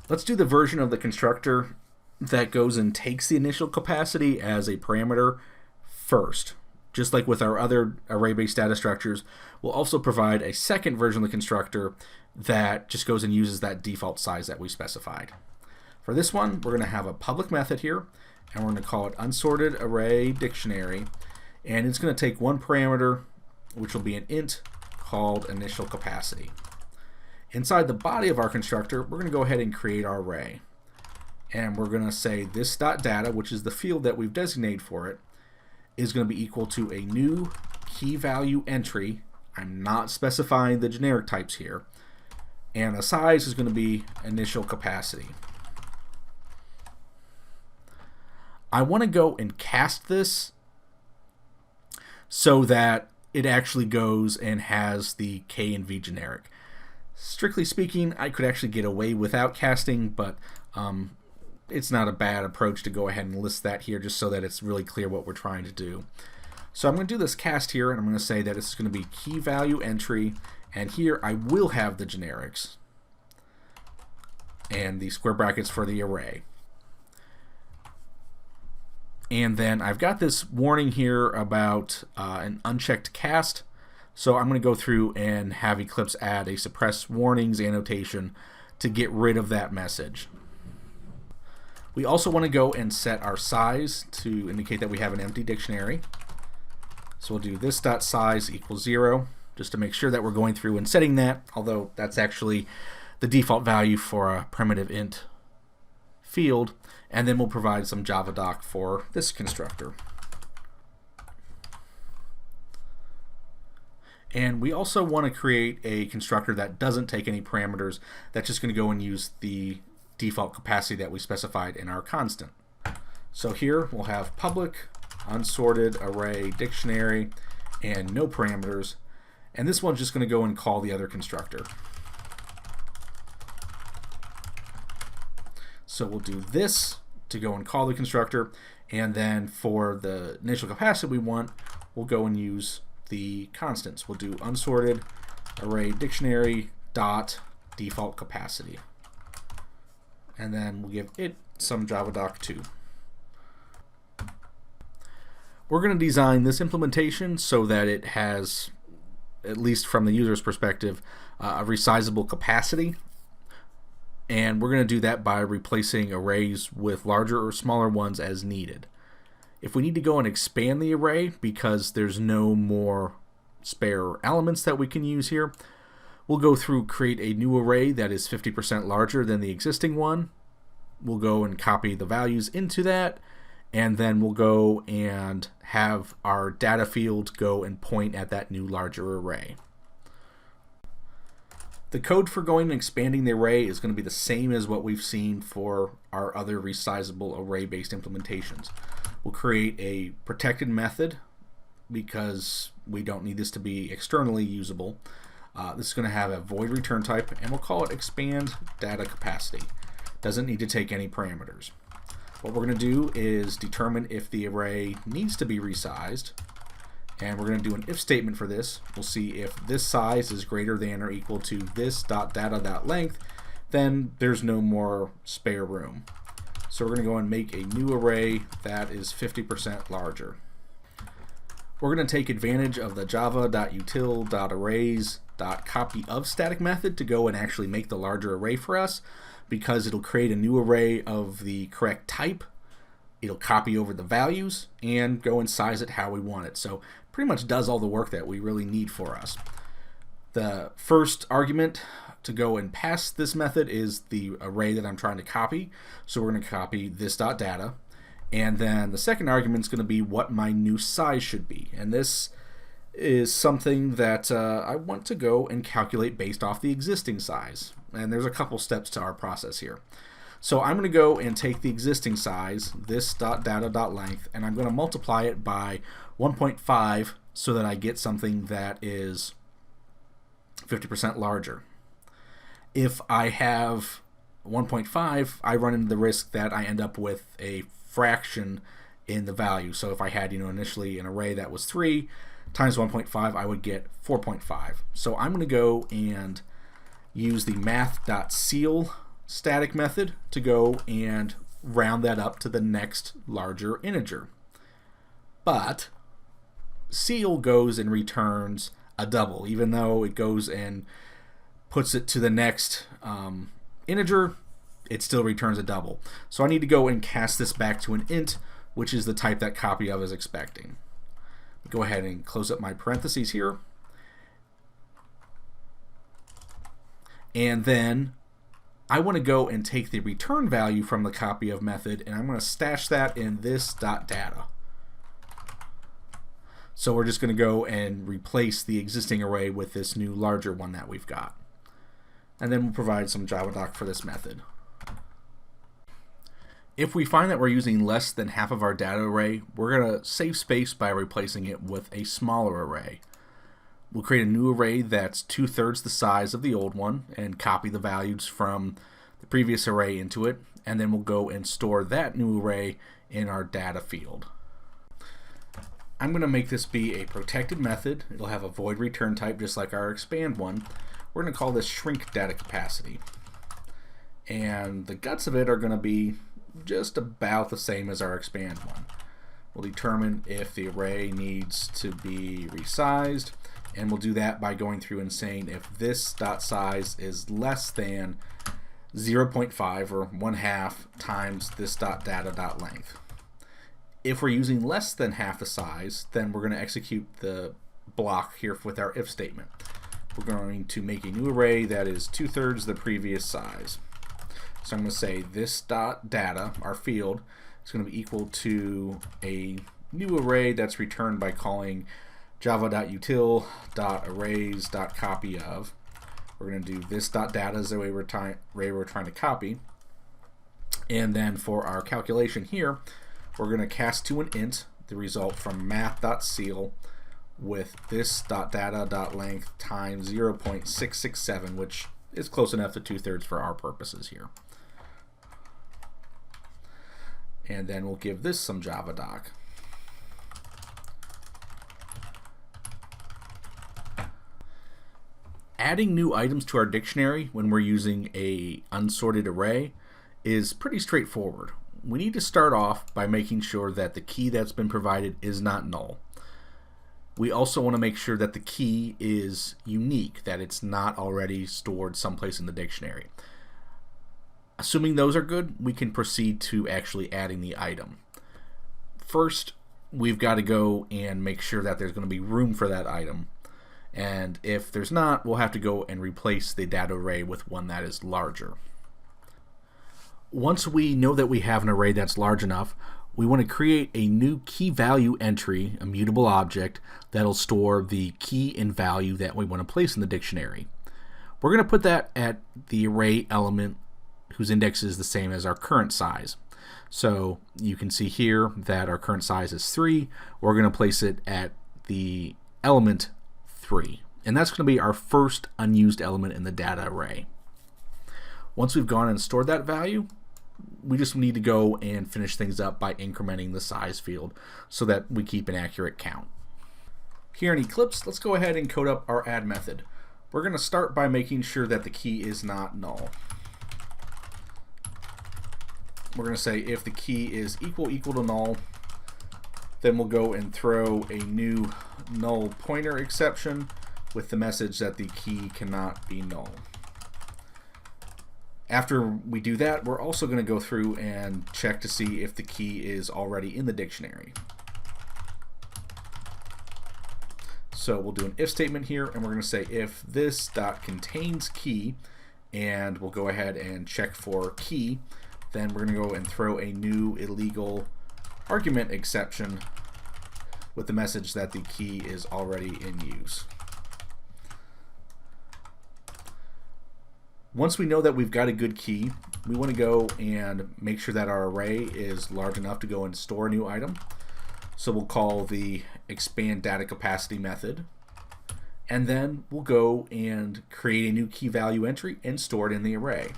Let's do the version of the constructor that goes and takes the initial capacity as a parameter first. Just like with our other array-based data structures, we'll also provide a second version of the constructor that just goes and uses that default size that we specified. For this one, we're going to have a public method here, and we're going to call it unsorted array dictionary, and it's going to take one parameter, which will be an int called initial capacity. Inside the body of our constructor, we're going to go ahead and create our array, and we're going to say this.data, which is the field that we've designated for it, is going to be equal to a new key value entry. I'm not specifying the generic types here, and the size is going to be initial capacity. I want to go and cast this so that it actually goes and has the K and V generic. Strictly speaking, I could actually get away without casting, but it's not a bad approach to go ahead and list that here just so that it's really clear what we're trying to do. So I'm going to do this cast here, and I'm going to say that it's going to be key value entry, and here I will have the generics and the square brackets for the array. And then I've got this warning here about an unchecked cast, so I'm going to go through and have Eclipse add a suppress warnings annotation to get rid of that message. We also want to go and set our size to indicate that we have an empty dictionary. So we'll do this.size equals 0 just to make sure that we're going through and setting that, although that's actually the default value for a primitive int field. And then we'll provide some Java doc for this constructor. And we also want to create a constructor that doesn't take any parameters, that's just going to go and use the default capacity that we specified in our constant. So here we'll have public unsorted array dictionary and no parameters, and this one's just going to go and call the other constructor. So we'll do this to go and call the constructor, and then for the initial capacity we want, we'll go and use the constants. We'll do unsorted array dictionary dot default capacity, and then we'll give it some Java doc too. We're going to design this implementation so that it has, at least from the user's perspective, a resizable capacity. And we're going to do that by replacing arrays with larger or smaller ones as needed. If we need to go and expand the array because there's no more spare elements that we can use here, we'll go through, create a new array that is 50% larger than the existing one. We'll go and copy the values into that, and then we'll go and have our data field go and point at that new larger array. The code for going and expanding the array is going to be the same as what we've seen for our other resizable array-based implementations. We'll create a protected method because we don't need this to be externally usable. This is going to have a void return type, and we'll call it expand data capacity. Doesn't need to take any parameters. What we're going to do is determine if the array needs to be resized, and we're going to do an if statement for this. We'll see if this size is greater than or equal to this.data.length, then there's no more spare room. So we're going to go and make a new array that is 50% larger. We're going to take advantage of the java.util.arrays.copyOfStatic method to go and actually make the larger array for us, because it'll create a new array of the correct type. It'll copy over the values and go and size it how we want it. So pretty much does all the work that we really need for us. The first argument to go and pass this method is the array that I'm trying to copy. So we're going to copy this.data. And then the second argument is going to be what my new size should be. And this is something that I want to go and calculate based off the existing size. And there's a couple steps to our process here. So I'm going to go and take the existing size, this .data.length, and I'm going to multiply it by 1.5 so that I get something that is 50% larger. If I have 1.5, I run into the risk that I end up with a fraction in the value. So if I had, initially an array that was 3 times 1.5, I would get 4.5. So I'm going to go and use the math.ceil static method to go and round that up to the next larger integer. But ceil goes and returns a double, even though it goes and puts it to the next integer, it still returns a double. So I need to go and cast this back to an int, which is the type that copy of is expecting. Go ahead and close up my parentheses here. And then I want to go and take the return value from the copy of method, and I'm going to stash that in this .data. So we're just going to go and replace the existing array with this new larger one that we've got. And then we'll provide some JavaDoc for this method. If we find that we're using less than half of our data array, we're going to save space by replacing it with a smaller array. We'll create a new array that's 2/3 the size of the old one and copy the values from the previous array into it, and then we'll go and store that new array in our data field. I'm going to make this be a protected method. It'll have a void return type just like our expand one. We're going to call this shrink data capacity. And the guts of it are going to be just about the same as our expand one. We'll determine if the array needs to be resized, and we'll do that by going through and saying if this .size is less than 0.5 or 1/2 times this .data.length. If we're using less than half the size, then we're going to execute the block here with our if statement. We're going to make a new array that is 2/3 the previous size. So I'm going to say this .data, our field, is going to be equal to a new array that's returned by calling java.util.arrays.copyOf. We're going to do this .data as the array we're trying to copy. And then for our calculation here, we're going to cast to an int the result from math.ceil with this .data.length times 0.667, which is close enough to 2/3 for our purposes here. And then we'll give this some JavaDoc. Adding new items to our dictionary when we're using a unsorted array is pretty straightforward. We need to start off by making sure that the key that's been provided is not null. We also want to make sure that the key is unique, that it's not already stored someplace in the dictionary. Assuming those are good, we can proceed to actually adding the item. First, we've got to go and make sure that there's going to be room for that item. And if there's not, we'll have to go and replace the data array with one that is larger. Once we know that we have an array that's large enough, we want to create a new key value entry, a mutable object, that'll store the key and value that we want to place in the dictionary. We're going to put that at the array element whose index is the same as our current size. So you can see here that our current size is 3. We're going to place it at the element 3. And that's going to be our first unused element in the data array. Once we've gone and stored that value, we just need to go and finish things up by incrementing the size field so that we keep an accurate count. Here in Eclipse, let's go ahead and code up our add method. We're going to start by making sure that the key is not null. We're going to say if the key is equal to null, then we'll go and throw a new null pointer exception with the message that the key cannot be null. After we do that, we're also going to go through and check to see if the key is already in the dictionary. So we'll do an if statement here, and we're going to say if this dot contains key, and we'll go ahead and check for key. Then we're going to go and throw a new illegal argument exception with the message that the key is already in use. Once we know that we've got a good key, we want to go and make sure that our array is large enough to go and store a new item. So we'll call the expand data capacity method, and then we'll go and create a new key value entry and store it in the array.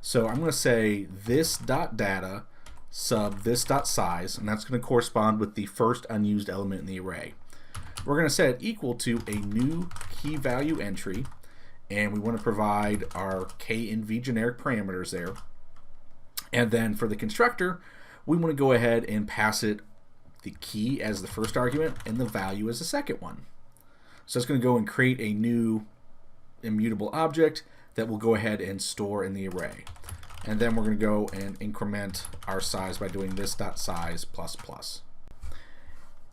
So I'm going to say this.data sub this.size, and that's going to correspond with the first unused element in the array. We're going to set it equal to a new key value entry, and we want to provide our k and v generic parameters there. And then for the constructor, we want to go ahead and pass it the key as the first argument and the value as the second one. So it's going to go and create a new immutable object that we'll go ahead and store in the array. And then we're going to go and increment our size by doing this.size plus plus.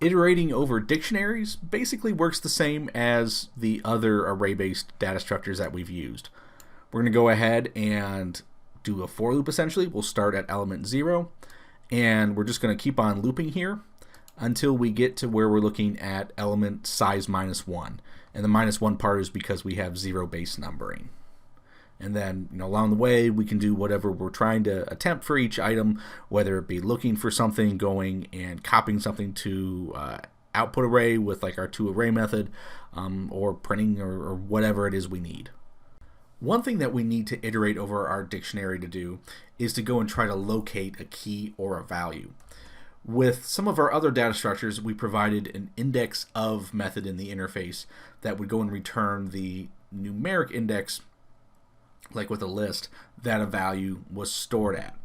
Iterating over dictionaries basically works the same as the other array-based data structures that we've used. We're going to go ahead and do a for loop essentially. We'll start at element 0, and we're just going to keep on looping here until we get to where we're looking at element size -1. And the -1 part is because we have 0 base numbering. And then, along the way, we can do whatever we're trying to attempt for each item, whether it be looking for something, going and copying something to output array with like our toArray method, or printing or whatever it is we need. One thing that we need to iterate over our dictionary to do is to go and try to locate a key or a value. With some of our other data structures, we provided an index of method in the interface that would go and return the numeric index, like with a list, that a value was stored at.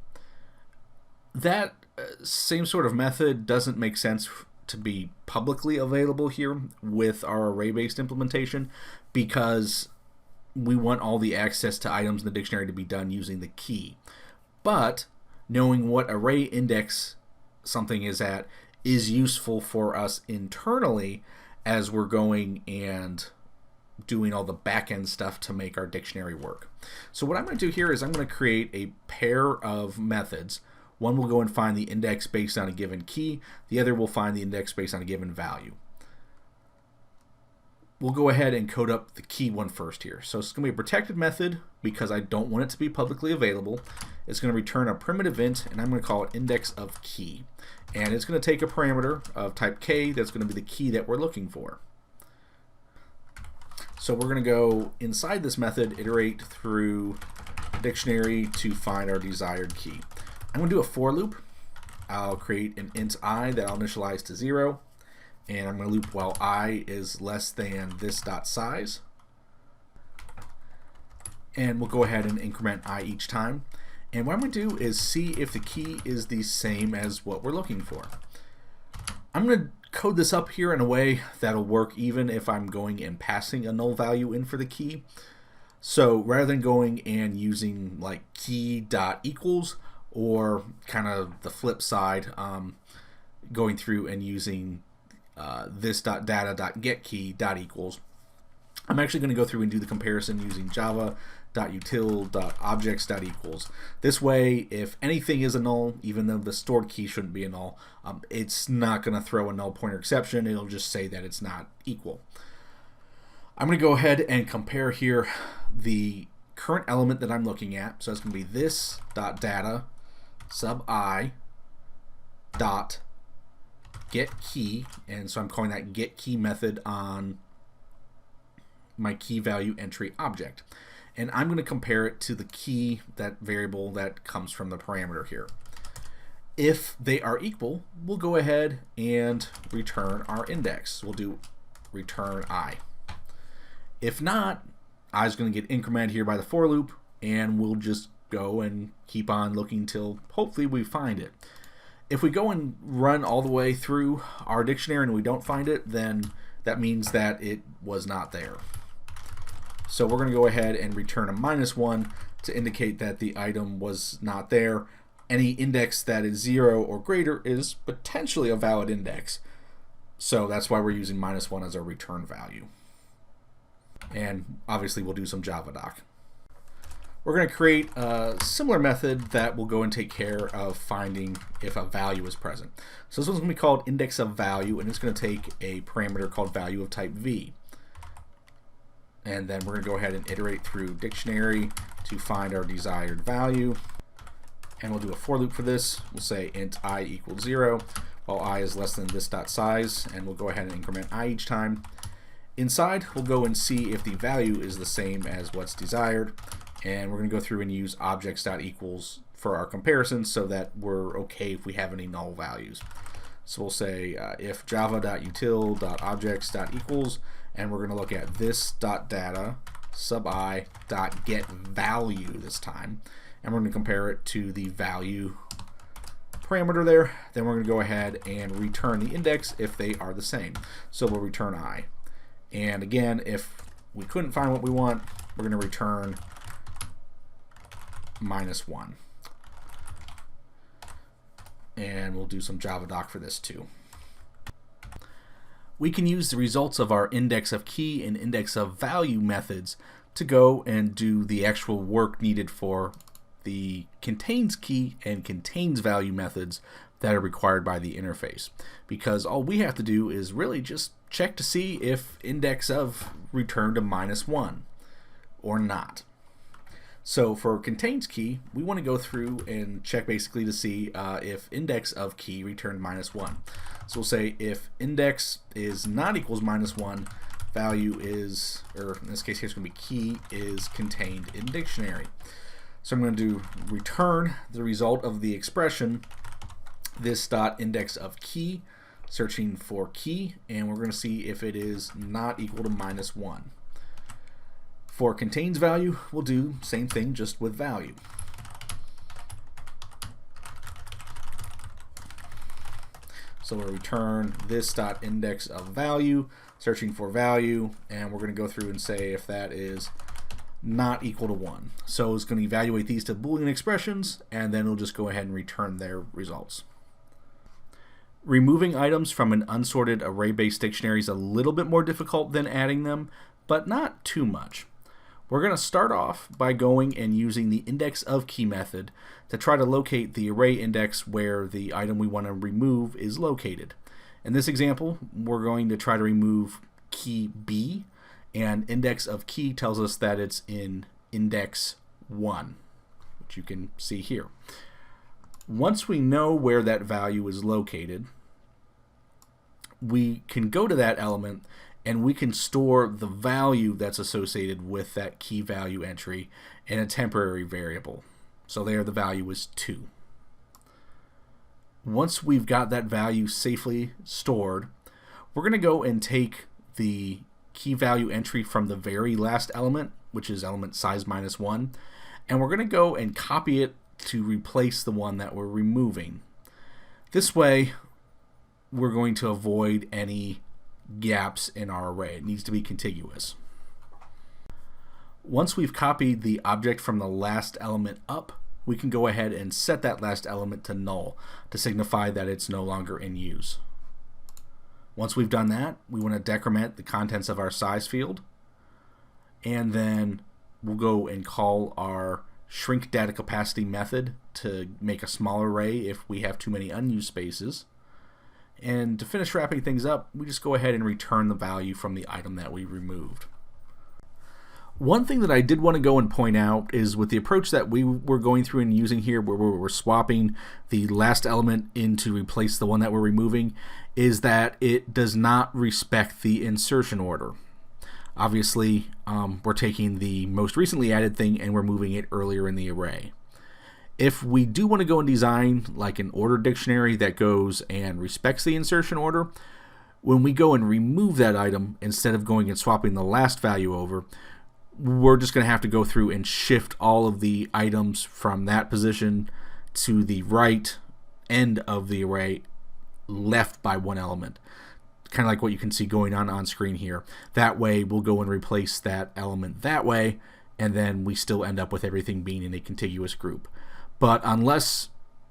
That same sort of method doesn't make sense to be publicly available here with our array-based implementation, because we want all the access to items in the dictionary to be done using the key. But knowing what array index something is at is useful for us internally as we're going and doing all the back-end stuff to make our dictionary work. So what I'm going to do here is I'm going to create a pair of methods. One will go and find the index based on a given key. The other will find the index based on a given value. We'll go ahead and code up the key one first here. So it's going to be a protected method because I don't want it to be publicly available. It's going to return a primitive int, and I'm going to call it index of key. And it's going to take a parameter of type k that's going to be the key that we're looking for. So we're going to go inside this method, iterate through the dictionary to find our desired key. I'm going to do a for loop. I'll create an int I that I'll initialize to 0, and I'm going to loop while I is less than this.size. And we'll go ahead and increment I each time. And what I'm going to do is see if the key is the same as what we're looking for. I'm going to code this up here in a way that'll work even if I'm going and passing a null value in for the key. So rather than going and using like key.equals, or kind of the flip side, going through and using this.data.getKey.equals, I'm actually going to go through and do the comparison using java.util.objects.equals. This way, if anything is a null, even though the stored key shouldn't be a null, it's not going to throw a null pointer exception. It'll just say that it's not equal. I'm going to go ahead and compare here the current element that I'm looking at. So it's going to be this.data sub I dot get key, and so I'm calling that get key method on my key value entry object, and I'm going to compare it to the key, that variable that comes from the parameter here. If they are equal, we'll go ahead and return our index. We'll do return I. If not, I is going to get incremented here by the for loop, and we'll just go and keep on looking till hopefully we find it. If we go and run all the way through our dictionary and we don't find it, then that means that it was not there. So we're going to go ahead and return a -1 to indicate that the item was not there. Any index that is 0 or greater is potentially a valid index. So that's why we're using -1 as our return value. And obviously we'll do some Java doc. we're going to create a similar method that will go and take care of finding if a value is present. So this one's going to be called index of value, and it's going to take a parameter called value of type v. And then we're going to go ahead and iterate through dictionary to find our desired value. And we'll do a for loop for this. We'll say int I equals 0, while I is less than this dot size, and we'll go ahead and increment I each time. Inside, we'll go and see if the value is the same as what's desired, and we're going to go through and use objects.equals for our comparisons so that we're okay if we have any null values. So we'll say if java.util.objects.equals, and we're going to look at this.data sub i.getValue this time, and we're going to compare it to the value parameter there. Then we're going to go ahead and return the index if they are the same. So we'll return I. And again, if we couldn't find what we want, we're going to return -1. And we'll do some Java doc for this too. We can use the results of our index of key and index of value methods to go and do the actual work needed for the contains key and contains value methods that are required by the interface, because all we have to do is really just check to see if index of returned a -1 or not. So for contains key, we want to go through and check basically to see if index of key returned -1. So we'll say if index is not equals -1, value is, or in this case here it's going to be key is contained in dictionary. So I'm going to do return the result of the expression this dot index of key, searching for key, and we're going to see if it is not equal to -1. For contains value, we'll do same thing just with value. So we'll return this dot index of value, searching for value, and we're going to go through and say if that is not equal to 1. So it's going to evaluate these to Boolean expressions, and then it'll just go ahead and return their results. Removing items from an unsorted array-based dictionary is a little bit more difficult than adding them, but not too much. We're going to start off by going and using the index of key method to try to locate the array index where the item we want to remove is located. In this example, we're going to try to remove key B, and index of key tells us that it's in index 1, which you can see here. Once we know where that value is located, we can go to that element and we can store the value that's associated with that key value entry in a temporary variable. So there the value is 2. Once we've got that value safely stored, we're going to go and take the key value entry from the very last element, which is element size -1, and we're going to go and copy it to replace the one that we're removing. This way, we're going to avoid any gaps in our array. It needs to be contiguous. Once we've copied the object from the last element up, we can go ahead and set that last element to null to signify that it's no longer in use. Once we've done that, we want to decrement the contents of our size field, and then we'll go and call our shrink data capacity method to make a smaller array if we have too many unused spaces. And to finish wrapping things up, we just go ahead and return the value from the item that we removed. One thing that I did want to go and point out is with the approach that we were going through and using here, where we're swapping the last element in to replace the one that we're removing, is that it does not respect the insertion order. Obviously, we're taking the most recently added thing and we're moving it earlier in the array. If we do want to go and design like an ordered dictionary that goes and respects the insertion order, when we go and remove that item, instead of going and swapping the last value over, we're just going to have to go through and shift all of the items from that position to the right end of the array, left by one element. Kind of like what you can see going on screen here. That way we'll go and replace that element that way, and then we still end up with everything being in a contiguous group. But unless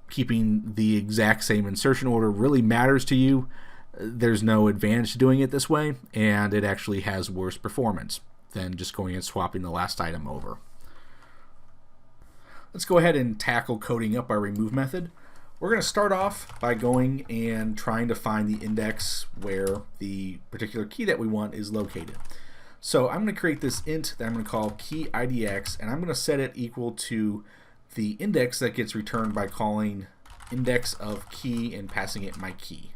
keeping the exact same insertion order really matters to you, there's no advantage to doing it this way, and it actually has worse performance than just going and swapping the last item over. Let's go ahead and tackle coding up our remove method. We're going to start off by going and trying to find the index where the particular key that we want is located. So I'm going to create this int that I'm going to call key IDX, and I'm going to set it equal to the index that gets returned by calling index of key and passing it my key.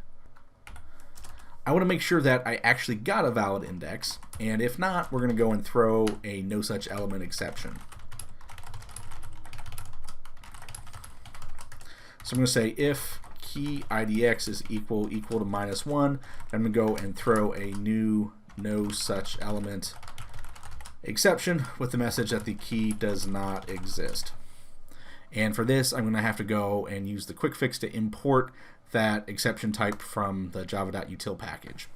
I want to make sure that I actually got a valid index, and if not, we're going to go and throw a no such element exception. So I'm going to say if key IDX is equal to -1, I'm going to go and throw a new no such element exception with the message that the key does not exist. And for this, I'm going to have to go and use the quick fix to import that exception type from the java.util package.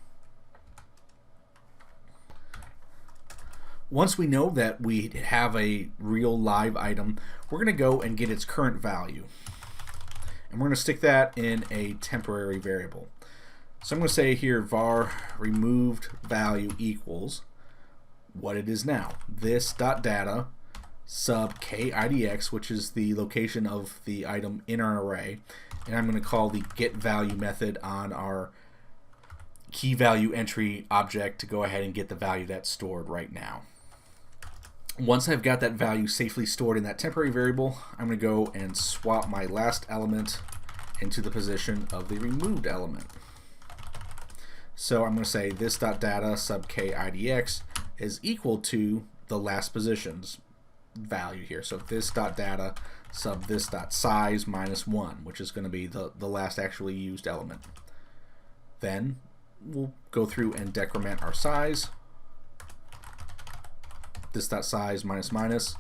Once we know that we have a real live item, we're going to go and get its current value. And we're going to stick that in a temporary variable. So I'm going to say here var removed value equals what it is now, this.data sub k_idx, which is the location of the item in our array, and I'm going to call the get value method on our key value entry object to go ahead and get the value that's stored right now. Once I've got that value safely stored in that temporary variable, I'm going to go and swap my last element into the position of the removed element. So I'm going to say this.data sub k_idx is equal to the last position's value here. So this.data sub this.size -1, which is going to be the last actually used element. Then we'll go through and decrement our size. This.size minus.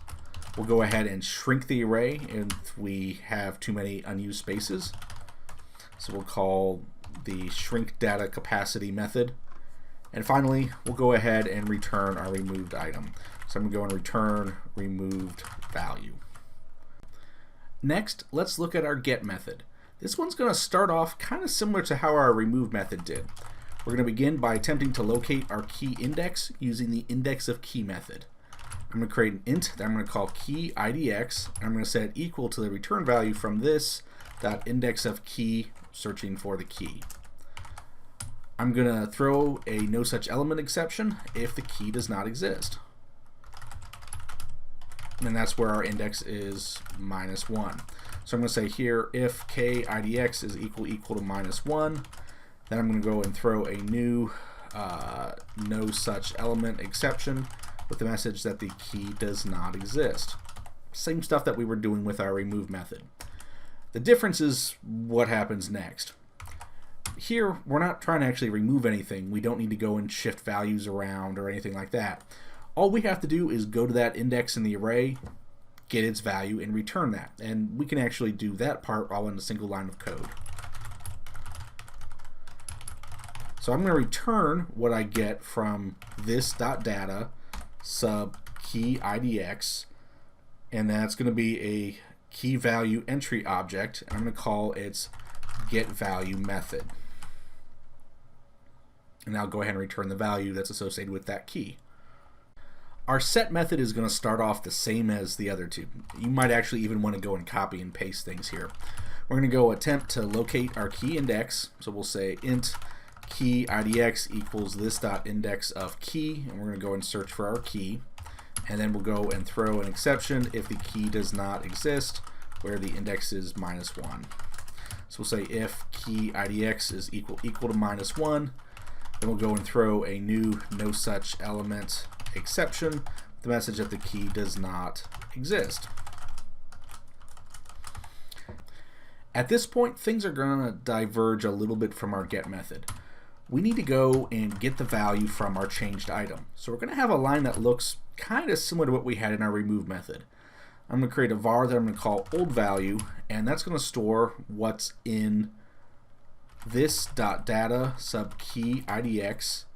We'll go ahead and shrink the array if we have too many unused spaces. So we'll call the shrink data capacity method. And finally, we'll go ahead and return our removed item. So I'm going to go and return removed value. Next, let's look at our get method. This one's going to start off kind of similar to how our remove method did. We're going to begin by attempting to locate our key index using the index of key method. I'm going to create an int that I'm going to call key IDX, and I'm going to set it equal to the return value from this .index of key, searching for the key. I'm going to throw a no such element exception if the key does not exist. And that's where our index is -1. So I'm going to say here if k IDX is equal to -1, then I'm going to go and throw a new no such element exception with the message that the key does not exist. Same stuff that we were doing with our remove method. The difference is what happens next. Here, we're not trying to actually remove anything. We don't need to go and shift values around or anything like that. All we have to do is go to that index in the array, get its value, and return that. And we can actually do that part all in a single line of code. So I'm going to return what I get from this.data sub key IDX, and that's going to be a key value entry object, and I'm going to call its get value method. And I'll go ahead and return the value that's associated with that key. Our set method is going to start off the same as the other two. You might actually even want to go and copy and paste things here. We're going to go attempt to locate our key index, so we'll say int key IDX equals this.index of key, and we're going to go and search for our key, and then we'll go and throw an exception if the key does not exist, where the index is -1. So we'll say if key IDX is equal to -1, then we'll go and throw a new no such element exception with the message that the key does not exist. At this point, things are going to diverge a little bit from our get method. We need to go and get the value from our changed item. So we're going to have a line that looks kind of similar to what we had in our remove method. I'm going to create a var that I'm going to call old value, and that's going to store what's in this.data sub key IDX,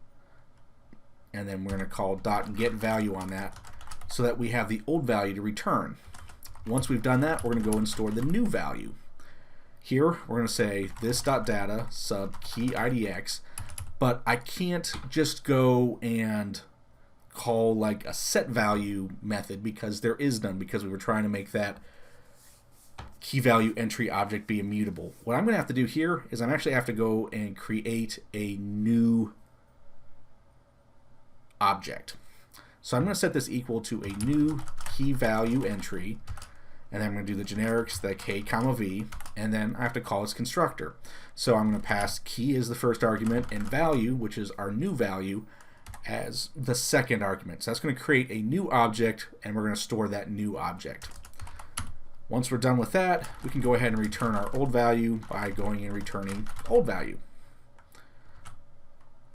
and then we're going to call .get value on that so that we have the old value to return. Once we've done that, we're going to go and store the new value. Here we're going to say this.data sub key IDX, but I can't just go and call like a set value method because there is none, because we were trying to make that key value entry object be immutable. What I'm going to have to do here is I'm actually have to go and create a new object. So I'm going to set this equal to a new key value entry, and then I'm going to do the generics, the k comma v, and then I have to call this constructor. So I'm going to pass key as the first argument and value, which is our new value, as the second argument. So that's going to create a new object, and we're going to store that new object. Once we're done with that, we can go ahead and return our old value by going and returning old value.